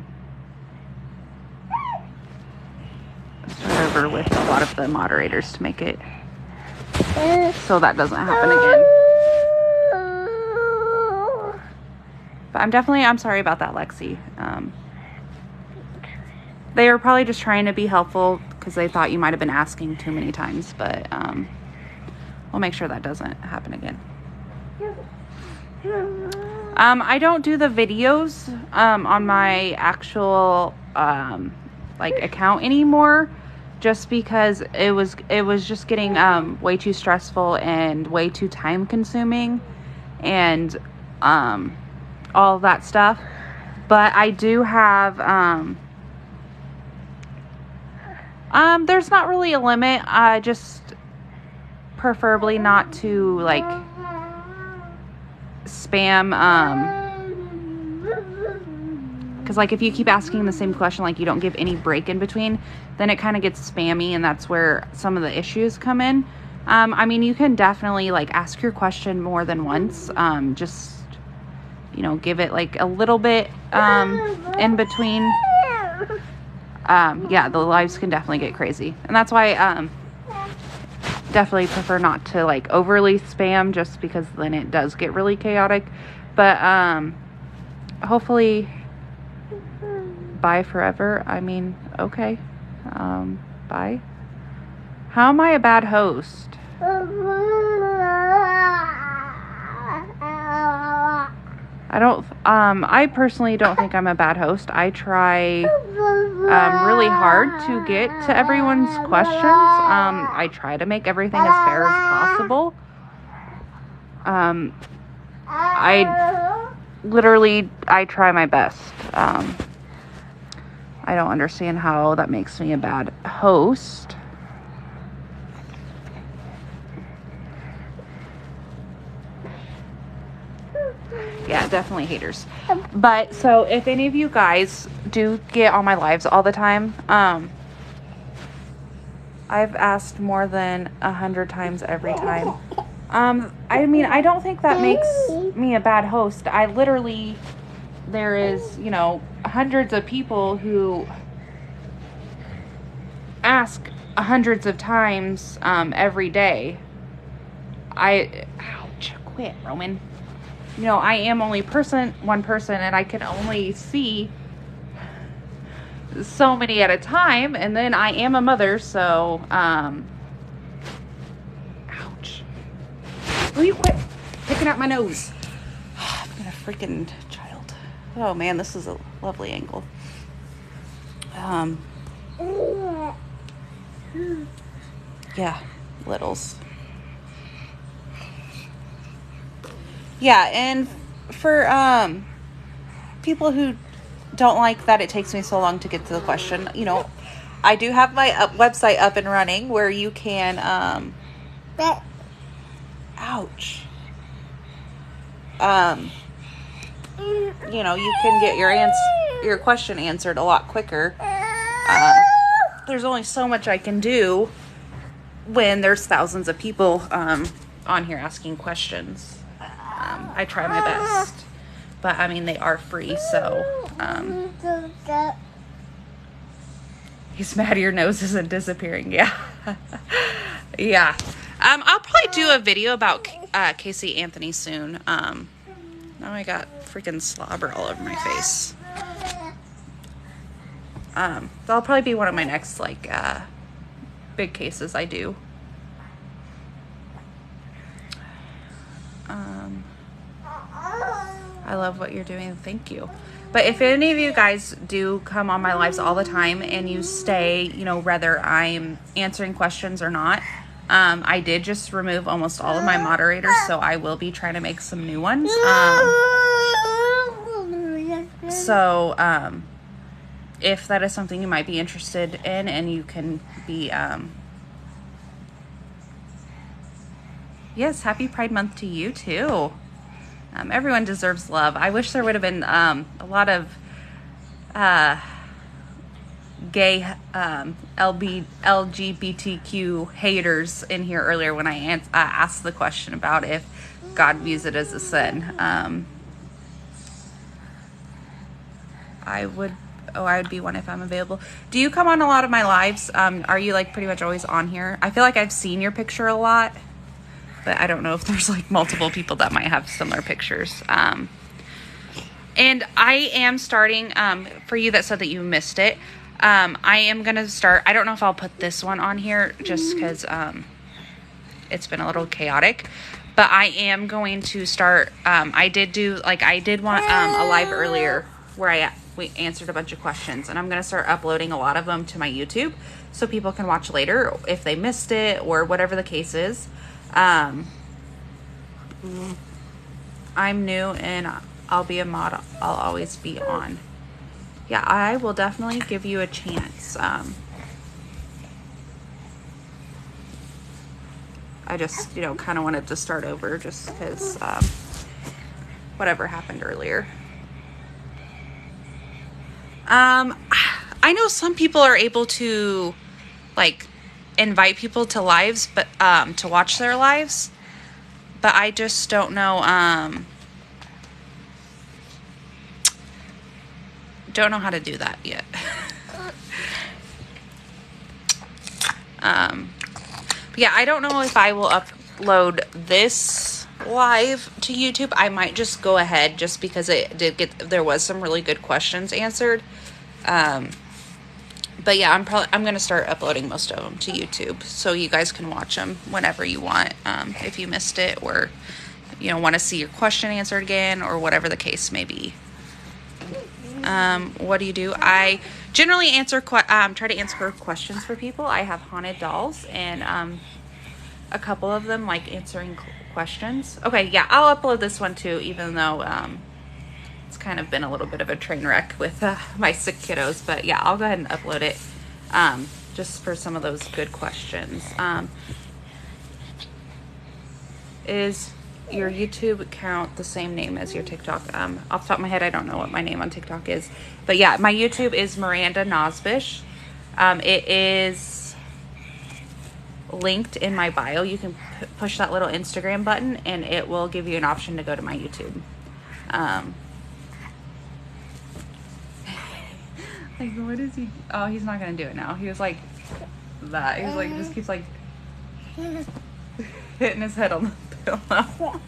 lot of the moderators to make it so that doesn't happen again. But I'm sorry about that, Lexi. They were probably just trying to be helpful because they thought you might have been asking too many times, but we'll make sure that doesn't happen again. I don't do the videos on my actual account anymore, just because it was just getting way too stressful and way too time consuming and all of that stuff. But I do have there's not really a limit. I just preferably not to like spam because like if you keep asking the same question, like you don't give any break in between, then it kind of gets spammy, and that's where some of the issues come in. I mean, you can definitely like ask your question more than once. Just give it like a little bit in between. Yeah, the lives can definitely get crazy, and that's why definitely prefer not to like overly spam, just because then it does get really chaotic. But hopefully bye forever. I mean, okay. Bye. How am I a bad host? I personally don't think I'm a bad host. I try really hard to get to everyone's questions. I try to make everything as fair as possible. I try my best. I don't understand how that makes me a bad host. Yeah, definitely haters. But so if any of you guys do get on my lives all the time, I've asked more than 100 times every time. I mean, I don't think that makes me a bad host. There is, hundreds of people who ask hundreds of times every day. Ouch, quit, Roman. I am only one person, and I can only see so many at a time, and then I am a mother, so, ouch. Will you quit picking at my nose? I'm gonna freaking child. Oh man, this is a lovely angle. Yeah, littles. Yeah, and for people who don't like that it takes me so long to get to the question, I do have my website up and running where you can, ouch. You can get your question answered a lot quicker. There's only so much I can do when there's thousands of people on here asking questions. I try my best, but I mean, they are free, so he's mad your nose isn't disappearing. Yeah. Yeah. I'll probably do a video about Casey Anthony soon. Now I got freaking slobber all over my face. That'll probably be one of my next big cases I do. I love what you're doing. Thank you. But if any of you guys do come on my lives all the time and you stay, whether I'm answering questions or not, I did just remove almost all of my moderators, so I will be trying to make some new ones. If that is something you might be interested in, and you can be, yes, happy Pride Month to you too. Everyone deserves love. I wish there would have been a lot of gay LGBTQ haters in here earlier when I asked the question about if God views it as a sin. I would be one if I'm available. Do you come on a lot of my lives? Are you like pretty much always on here? I feel like I've seen your picture a lot, but I don't know if there's like multiple people that might have similar pictures. And I am starting, for you that said that you missed it, I am going to start, I don't know if I'll put this one on here just because it's been a little chaotic, but I am going to start, I did want a live earlier where we answered a bunch of questions, and I'm going to start uploading a lot of them to my YouTube so people can watch later if they missed it or whatever the case is. I'm new and I'll be a mod. I'll always be on. Yeah, I will definitely give you a chance. I just, kind of wanted to start over just because whatever happened earlier. I know some people are able to like invite people to lives, but to watch their lives, but I just don't know. Don't know how to do that yet. But yeah, I don't know if I will upload this live to YouTube. I might just go ahead just because there was some really good questions answered. But yeah, I'm going to start uploading most of them to YouTube so you guys can watch them whenever you want. If you missed it or, want to see your question answered again or whatever the case may be. What do you do? I generally try to answer questions for people. I have haunted dolls and, a couple of them like answering questions. Okay. Yeah. I'll upload this one too, even though, it's kind of been a little bit of a train wreck with, my sick kiddos, but yeah, I'll go ahead and upload it, just for some of those good questions. Is your YouTube account the same name as your TikTok? Off the top of my head, I don't know what my name on TikTok is, but yeah, my YouTube is Miranda Nosbish. It is linked in my bio. You can push that little Instagram button and it will give you an option to go to my YouTube. Like, what is he? Oh, he's not gonna do it now. He was like that. He was like, just keeps like hitting his head on the pillow.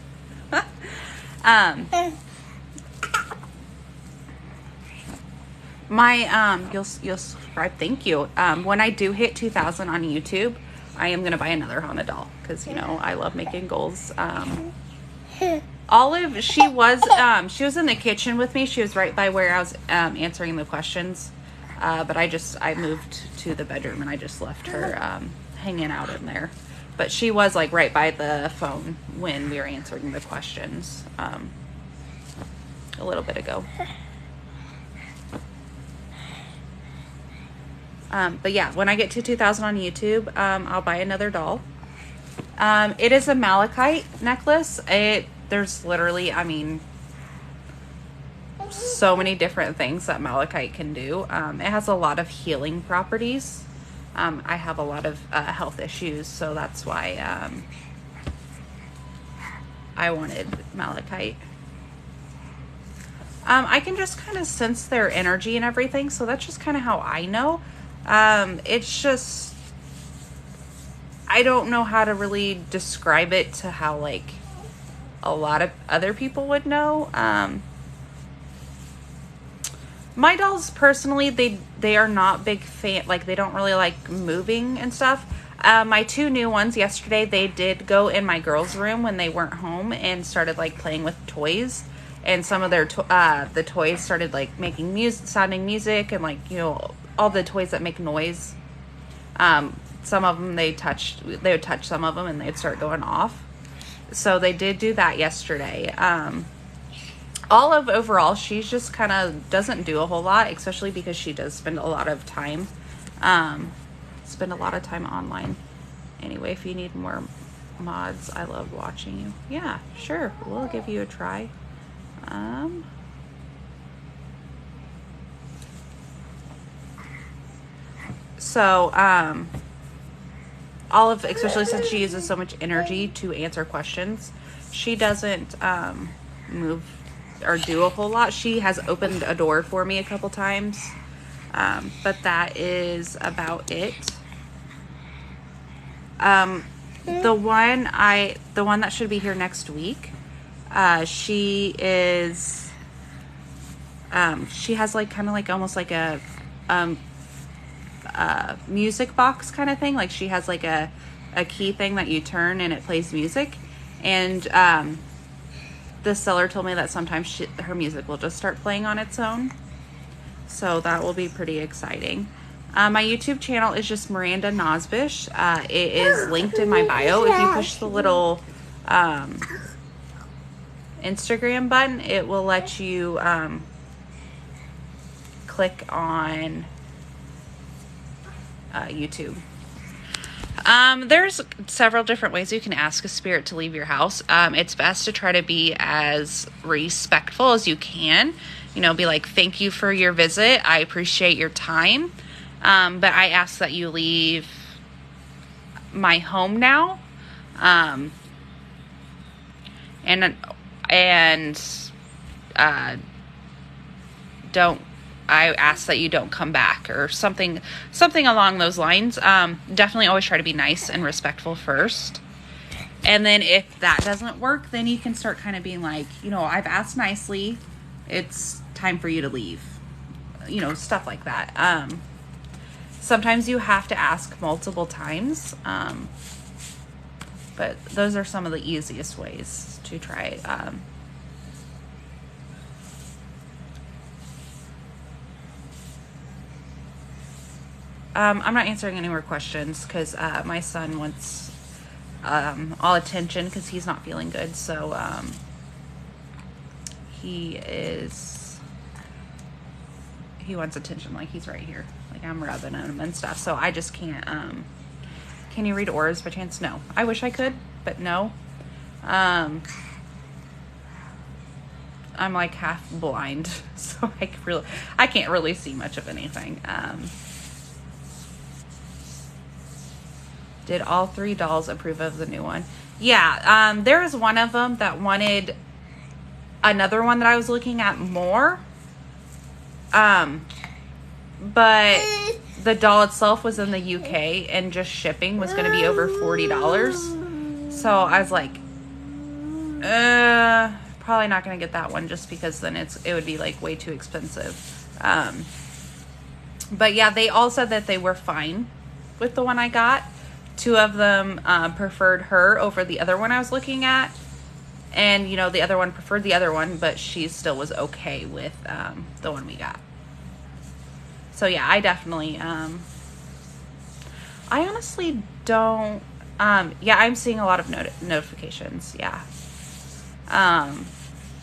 You'll subscribe. Thank you. When I do hit 2,000 on YouTube, I am gonna buy another haunted doll because I love making goals. Olive, she was in the kitchen with me. She was right by where I was answering the questions, but I moved to the bedroom and I just left her hanging out in there. But she was like right by the phone when we were answering the questions a little bit ago. But yeah, when I get to 2,000 on YouTube, I'll buy another doll. It is a malachite necklace. There's literally, so many different things that malachite can do. It has a lot of healing properties. I have a lot of health issues, so that's why I wanted malachite. I can just kind of sense their energy and everything, so that's just kind of how I know. It's just, I don't know how to really describe it to how like a lot of other people would know. My dolls personally, they are not big fan, like they don't really like moving and stuff. My two new ones yesterday, they did go in my girls' room when they weren't home and started like playing with toys, and some of their the toys started like making music, sounding music, and like all the toys that make noise. Some of them they would touch some of them and they'd start going off. So they did do that yesterday. Olive overall, she's just kind of doesn't do a whole lot, especially because she does spend a lot of time online. Anyway, if you need more mods, I love watching you. Yeah, sure, we'll give you a try. Olive, especially since she uses so much energy to answer questions, She doesn't move or do a whole lot. She has opened a door for me a couple times, but that is about it. The one that should be here next week, she is, she has like kind of like almost like a music box kind of thing. Like she has like a key thing that you turn and it plays music. And the seller told me that sometimes her music will just start playing on its own. So that will be pretty exciting. My YouTube channel is just Miranda Nosbish. It is linked in my bio. If you push the little Instagram button, it will let you click on YouTube. There's several different ways you can ask a spirit to leave your house. It's best to try to be as respectful as you can. You know, be like, thank you for your visit. I appreciate your time. But I ask that you leave my home now. I ask that you don't come back or something along those lines. Definitely always try to be nice and respectful first. And then if that doesn't work, then you can start kind of being like, you know, I've asked nicely. It's time for you to leave. You know, stuff like that. Sometimes you have to ask multiple times. But those are some of the easiest ways to try. I'm not answering any more questions because my son wants all attention because he's not feeling good. So he wants attention, like he's right here. Like I'm rubbing him and stuff. So I just can't. Can you read auras by chance? No. I wish I could, but no. I'm like half blind, so I can't really see much of anything. Did all 3 dolls approve of the new one? Yeah, there was one of them that wanted another one that I was looking at more. But the doll itself was in the UK and just shipping was going to be over $40. So I was like, probably not going to get that one just because then it would be like way too expensive. But yeah, they all said that they were fine with the one I got. 2 of them preferred her over the other one I was looking at. And, you know, the other one preferred the other one, but she still was okay with the one we got. So, yeah, I definitely, I honestly don't, yeah, I'm seeing a lot of notifications, yeah. I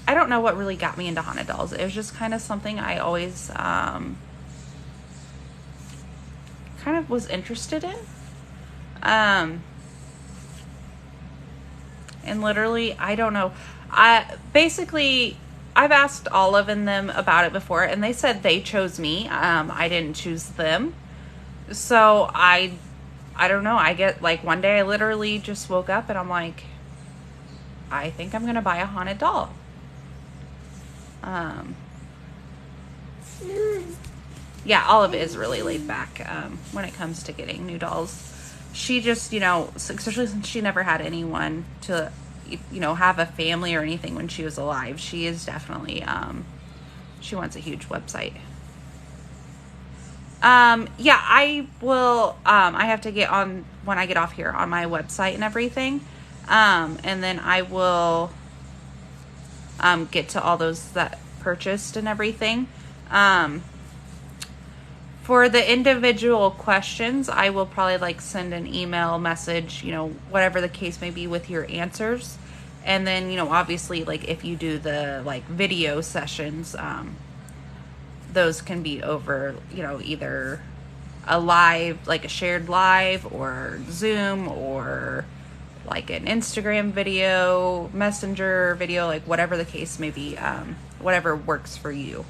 don't know what really got me into haunted dolls. It was just kind of something I always kind of was interested in. And literally, I don't know. I've asked all of them about it before, and they said they chose me. I didn't choose them. So I don't know. I get like one day I literally just woke up and I'm like, I think I'm going to buy a haunted doll. Yeah, Olive is really laid back when it comes to getting new dolls. She just, you know, especially since she never had anyone to, you know, have a family or anything when she was alive. She is definitely, she wants a huge website. Yeah, I will, I have to get on, when I get off here, on my website and everything. And then I will, get to all those that purchased and everything. For the individual questions, I will probably like send an email message, you know, whatever the case may be with your answers. And then, you know, obviously like if you do the like video sessions, those can be over, you know, either a live, like a shared live or Zoom or like an Instagram video, Messenger video, like whatever the case may be, whatever works for you.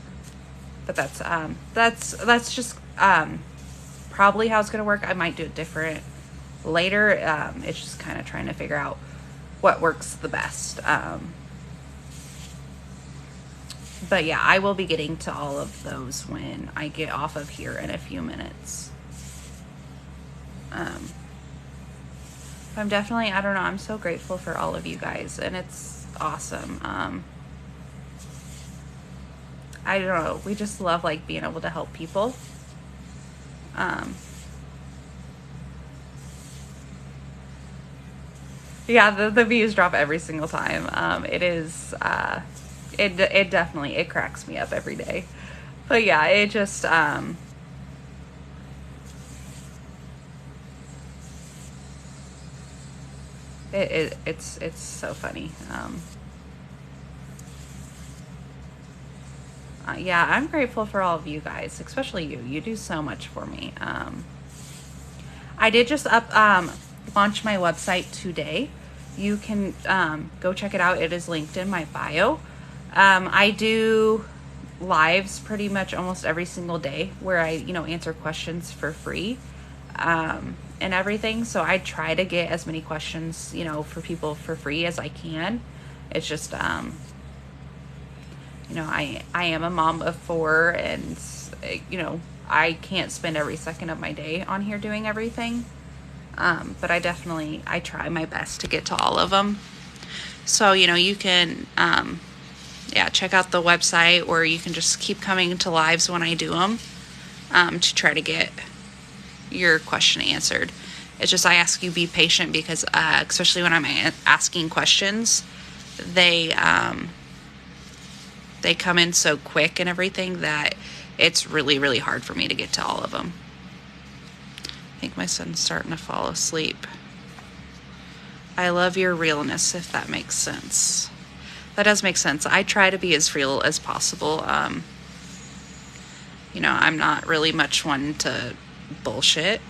But that's just probably how it's going to work. I might do it different later. It's just kind of trying to figure out what works the best. But yeah, I will be getting to all of those when I get off of here in a few minutes. I'm definitely, I don't know, I'm so grateful for all of you guys, and it's awesome. I don't know, we just love like being able to help people. Yeah, the views drop every single time. It is, it definitely, it cracks me up every day. But yeah, it just, it's so funny. Yeah, I'm grateful for all of you guys, especially you. You do so much for me. I did just launch my website today. You can go check it out. It is linked in my bio. I do lives pretty much almost every single day where I, answer questions for free and everything. So I try to get as many questions, for people for free as I can. It's just, I am a mom of 4, and, I can't spend every second of my day on here doing everything. But I try my best to get to all of them. So, you can, check out the website, or you can just keep coming to lives when I do them, to try to get your question answered. It's just, I ask you be patient because, especially when I'm asking questions, they come in so quick and everything that it's really, really hard for me to get to all of them. I think my son's starting to fall asleep. I love your realness, if that makes sense. That does make sense. I try to be as real as possible. I'm not really much one to bullshit.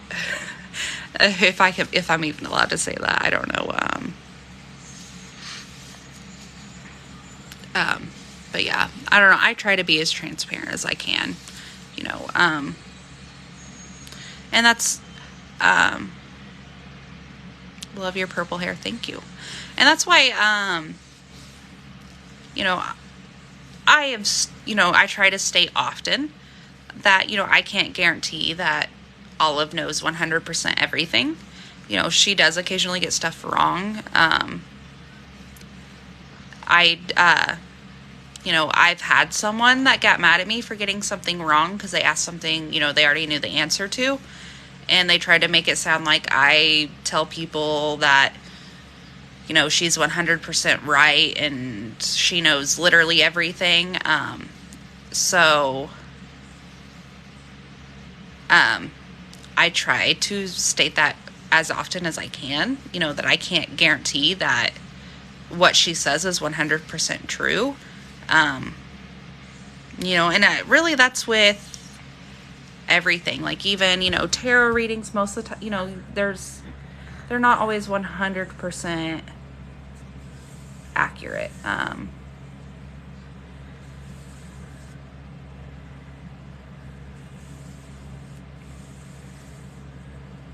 if I'm even allowed to say that, I don't know. But yeah, I don't know. I try to be as transparent as I can, and that's, love your purple hair. Thank you. And that's why, I have, I try to state often that, I can't guarantee that Olive knows 100% everything. She does occasionally get stuff wrong. I've had someone that got mad at me for getting something wrong because they asked something, they already knew the answer to. And they tried to make it sound like I tell people that, she's 100% right and she knows literally everything. I try to state that as often as I can, that I can't guarantee that what she says is 100% true. And really that's with everything. Like even, tarot readings most of the time, they're not always 100% accurate.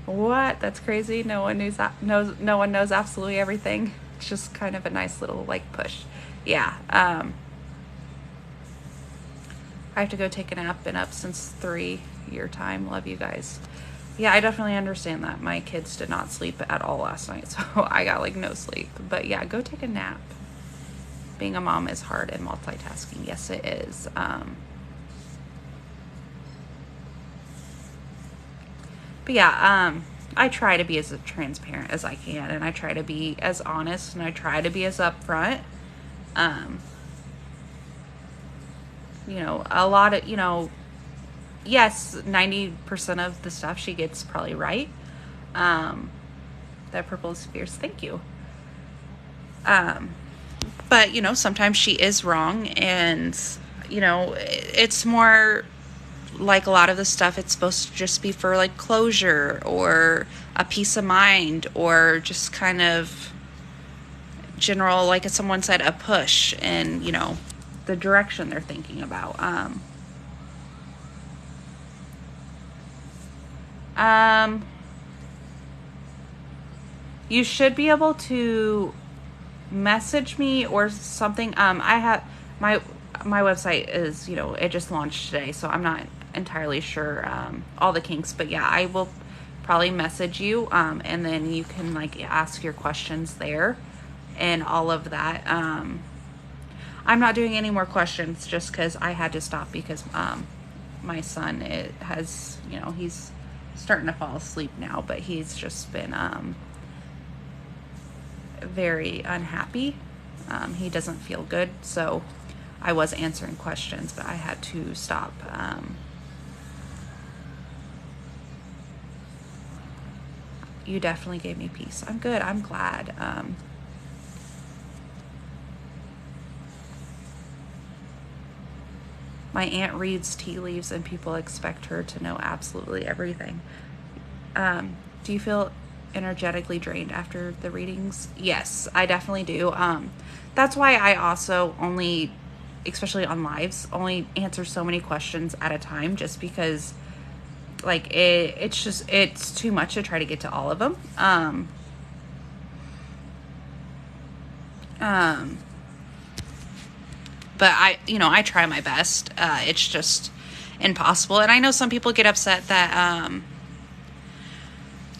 What? That's crazy. No one knows absolutely everything. It's just kind of a nice little push. Yeah. I have to go take a nap. Been up since 3 your time. Love you guys. Yeah, I definitely understand that. My kids did not sleep at all last night, so I got no sleep. But yeah, go take a nap. Being a mom is hard and multitasking. Yes, it is. But yeah, I try to be as transparent as I can, and I try to be as honest, and I try to be as upfront. A lot of, yes, 90% of the stuff she gets probably right. That purple is fierce. Thank you. But, sometimes she is wrong, and, it's more like a lot of the stuff, it's supposed to just be for closure or a peace of mind or just kind of general, like someone said, a push and, the direction they're thinking about. You should be able to message me or something. I have my website is, it just launched today, so I'm not entirely sure all the kinks, but yeah, I will probably message you, and then you can like ask your questions there and all of that. I'm not doing any more questions just because I had to stop because my son has, he's starting to fall asleep now, but he's just been very unhappy. He doesn't feel good, so I was answering questions, but I had to stop. You definitely gave me peace. I'm good. I'm glad. My aunt reads tea leaves and people expect her to know absolutely everything. Do you feel energetically drained after the readings? Yes, I definitely do. That's why I also only, especially on lives, only answer so many questions at a time, just because like it's too much to try to get to all of them. But I try my best. It's just impossible. And I know some people get upset that,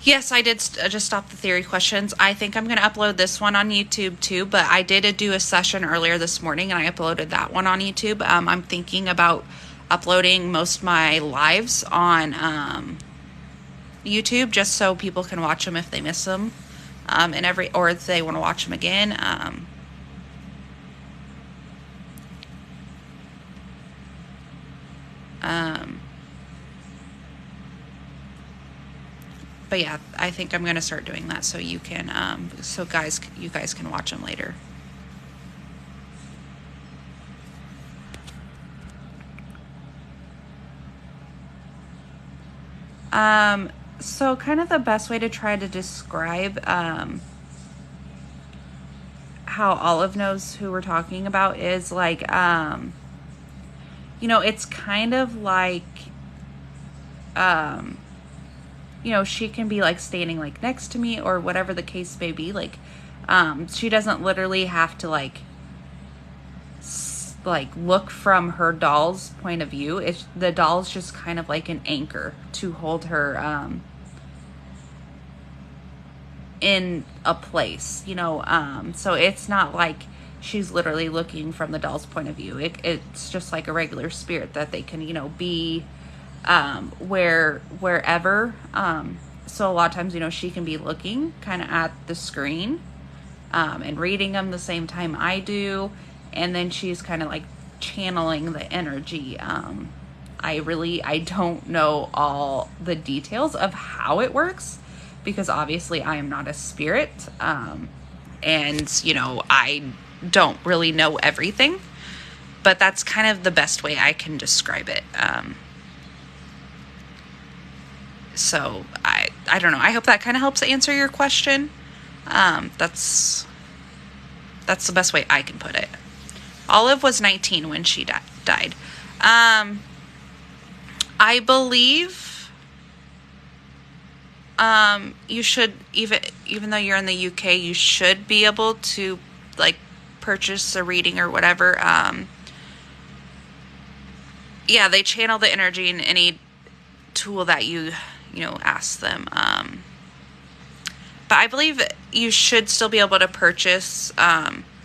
yes, I did just stop the theory questions. I think I'm going to upload this one on YouTube too, but I did do a session earlier this morning and I uploaded that one on YouTube. I'm thinking about uploading most of my lives on YouTube just so people can watch them if they miss them, or if they want to watch them again. But yeah, I think I'm going to start doing that so you can, you guys can watch them later. So kind of the best way to try to describe, how Olive knows who we're talking about is like, it's kind of like, she can be like standing like next to me or whatever the case may be. Like, she doesn't literally have to like look from her doll's point of view. The doll's just kind of like an anchor to hold her, in a place, so it's not like she's literally looking from the doll's point of view. It's just like a regular spirit that they can, be, wherever. So a lot of times, she can be looking kind of at the screen, and reading them the same time I do. And then she's kind of like channeling the energy. I don't know all the details of how it works because obviously I am not a spirit. And, I don't really know everything, but that's kind of the best way I can describe it. So I don't know. I hope that kind of helps answer your question. That's the best way I can put it. Olive was 19 when she died. I believe you should, even though you're in the UK, you should be able to like purchase a reading or whatever. Yeah, they channel the energy in any tool that you ask them. But I believe you should still be able to purchase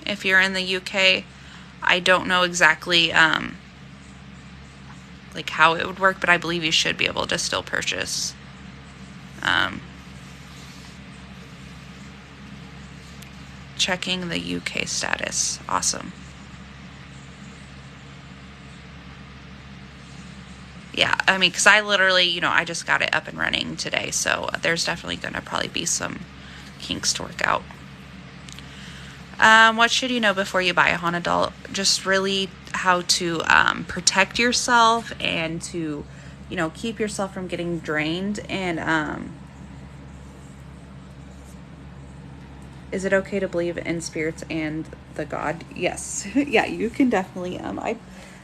if you're in the UK. I don't know exactly like how it would work, but I believe you should be able to still purchase. Checking the UK status. Awesome. Yeah, I mean, because I literally, I just got it up and running today, so there's definitely going to probably be some kinks to work out. What should you know before you buy a haunted doll? Just really how to protect yourself and to, keep yourself from getting drained. And is it okay to believe in spirits and the God? Yes. Yeah, you can definitely.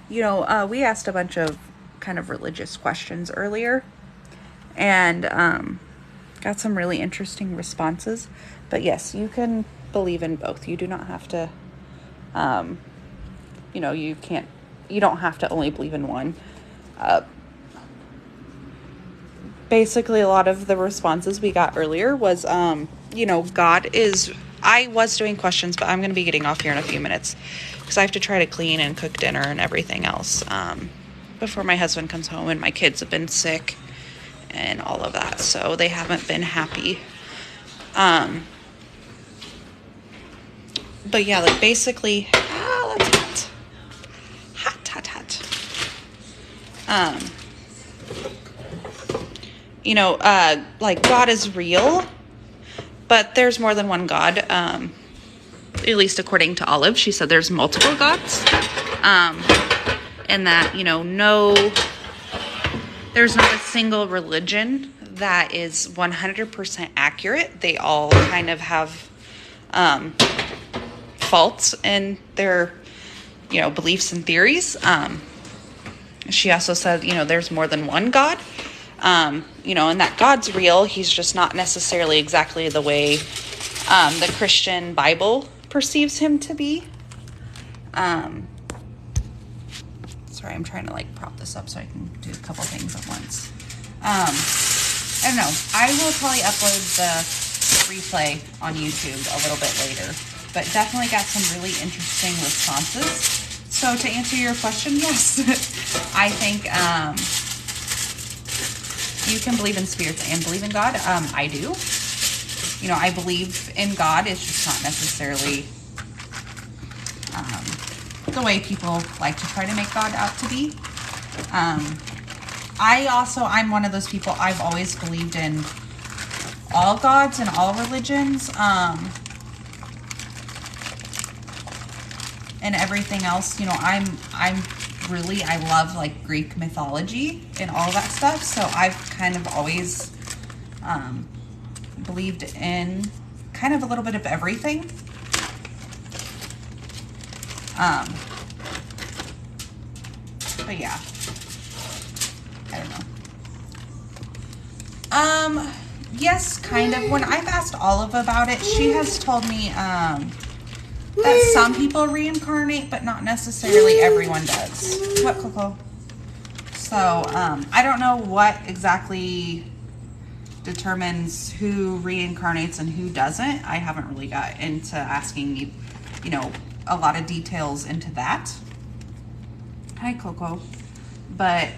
We asked a bunch of kind of religious questions earlier, and Got some really interesting responses. But yes, you can believe in both. You do not have to, you don't have to only believe in one. Basically, a lot of the responses we got earlier was, I was doing questions, but I'm going to be getting off here in a few minutes because I have to try to clean and cook dinner and everything else before my husband comes home, and my kids have been sick and all of that, so they haven't been happy. But yeah, like basically, that's hot. Like God is real, but there's more than one God. At least according to Olive, she said there's multiple gods. And that, there's not a single religion that is 100% accurate. They all kind of have faults in their, beliefs and theories. She also said, there's more than one God, and that God's real. He's just not necessarily exactly the way the Christian Bible perceives him to be. Sorry, I'm trying to prop this up so I can do a couple things at once. I don't know. I will probably upload the replay on YouTube a little bit later, but definitely got some really interesting responses. So to answer your question, yes, I think you can believe in spirits and believe in God. I do. I believe in God. It's just not necessarily the way people like to try to make God out to be. I'm one of those people, I've always believed in all gods and all religions, and everything else. I love Greek mythology and all that stuff. So I've kind of always believed in kind of a little bit of everything. But yeah, I don't know. Yes, kind of. When I've asked Olive about it, she has told me, that some people reincarnate, but not necessarily everyone does. What, Coco? So, I don't know what exactly determines who reincarnates and who doesn't. I haven't really got into asking, a lot of details into that. Hi, Coco. But,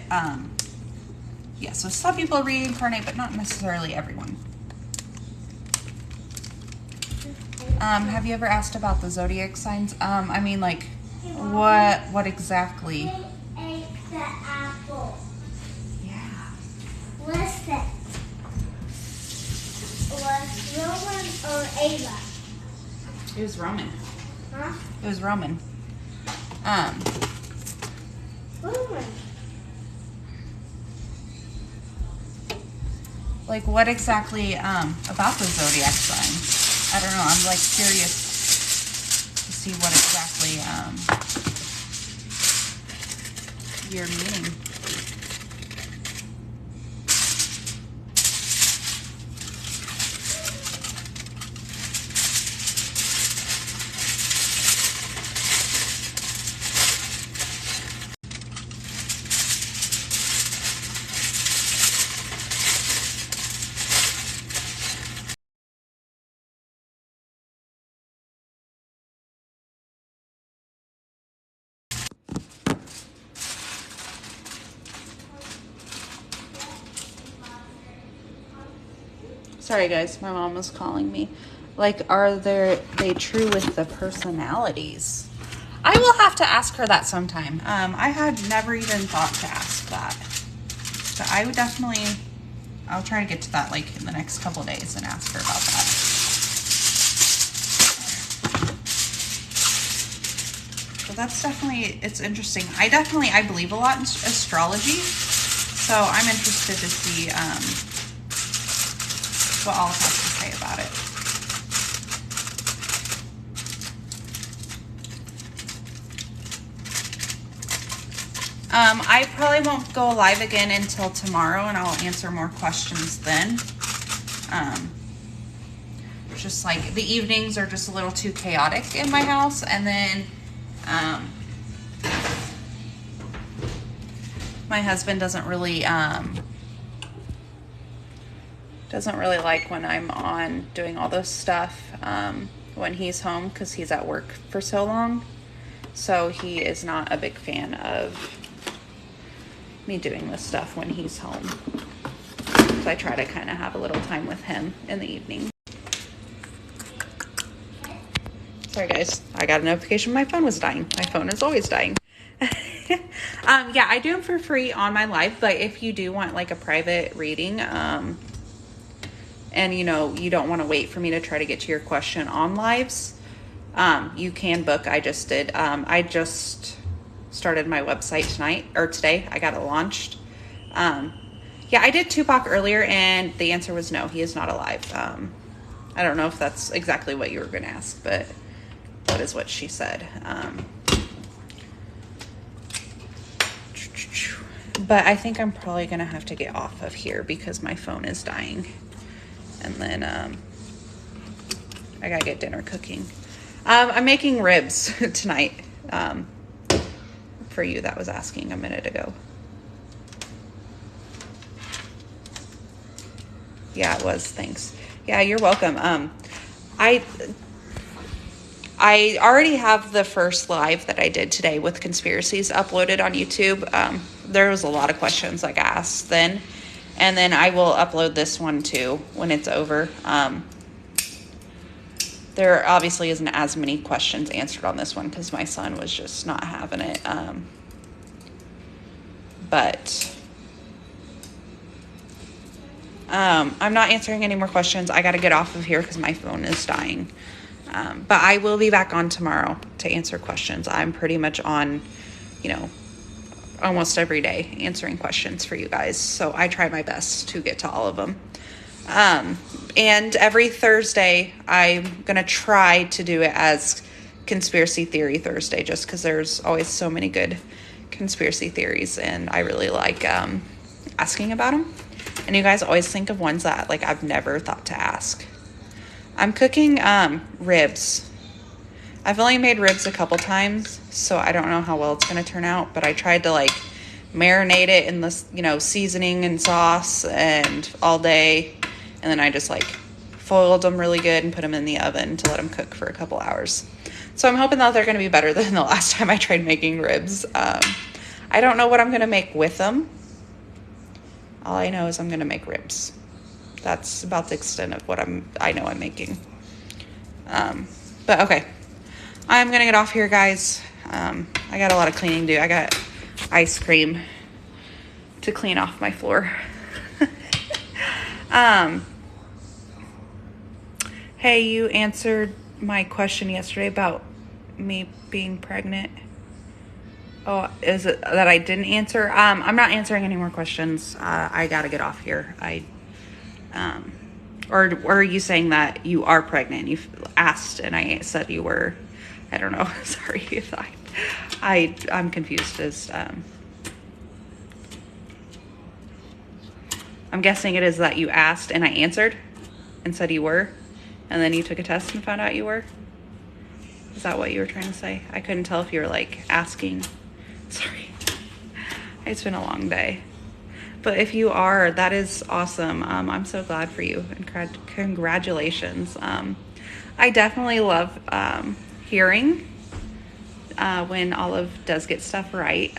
yeah, so some people reincarnate, but not necessarily everyone. Have you ever asked about the zodiac signs? What exactly? Who ate the apple? Yeah. Listen. Was Roman or Ava? It was Roman. Huh? It was Roman. Roman. What exactly, about the zodiac signs? I don't know. I'm curious to see what exactly you're meaning. Sorry, guys. My mom was calling me. Are they true with the personalities? I will have to ask her that sometime. I had never even thought to ask that. So I would definitely, I'll try to get to that in the next couple days and ask her about that. So that's definitely, it's interesting. I believe a lot in astrology. So I'm interested to see what Olive has to say about it. I probably won't go live again until tomorrow, and I'll answer more questions then. Just like the evenings are just a little too chaotic in my house. And then my husband doesn't really like when I'm on doing all this stuff when he's home, because he's at work for so long. So he is not a big fan of me doing this stuff when he's home. So I try to kind of have a little time with him in the evening. Sorry guys, I got a notification my phone was dying. My phone is always dying. Yeah, I do them for free on my live, but if you do want like a private reading, and you know, you don't want to wait for me to try to get to your question on lives, you can book. I just did. I just started my website today. I got it launched. Yeah, I did Tupac earlier and the answer was no, he is not alive. I don't know if that's exactly what you were going to ask, but that is what she said. But I think I'm probably going to have to get off of here because my phone is dying. And then I got to get dinner cooking. I'm making ribs tonight. For you that was asking a minute ago. Yeah, it was. Thanks. Yeah, you're welcome. I already have the first live that I did today with conspiracies uploaded on YouTube. There was a lot of questions like asked then. And then I will upload this one too when it's over. There obviously isn't as many questions answered on this one because my son was just not having it. But I'm not answering any more questions. I got to get off of here because my phone is dying. But I will be back on tomorrow to answer questions. I'm pretty much on, almost every day answering questions for you guys. So I try my best to get to all of them. And every Thursday, I'm going to try to do it as Conspiracy Theory Thursday, just because there's always so many good conspiracy theories, and I really like asking about them. And you guys always think of ones that like I've never thought to ask. I'm cooking ribs. I've only made ribs a couple times, so I don't know how well it's going to turn out, but I tried to like marinate it in this, seasoning and sauce and all day. And then I just like foiled them really good and put them in the oven to let them cook for a couple hours. So I'm hoping that they're going to be better than the last time I tried making ribs. I don't know what I'm going to make with them. All I know is I'm going to make ribs. That's about the extent of what I know I'm making. But okay. I'm going to get off here, guys. I got a lot of cleaning to do. I got ice cream to clean off my floor. Hey, you answered my question yesterday about me being pregnant. Oh, is it that I didn't answer? I'm not answering any more questions. I gotta get off here. Or are you saying that you are pregnant? You asked and I said you were. I don't know. Sorry if I'm confused as, I'm guessing it is that you asked and I answered and said you were, and then you took a test and found out you were. Is that what you were trying to say? I couldn't tell if you were like asking. Sorry. It's been a long day. But if you are, that is awesome. I'm so glad for you and congratulations. I definitely love hearing when Olive does get stuff right.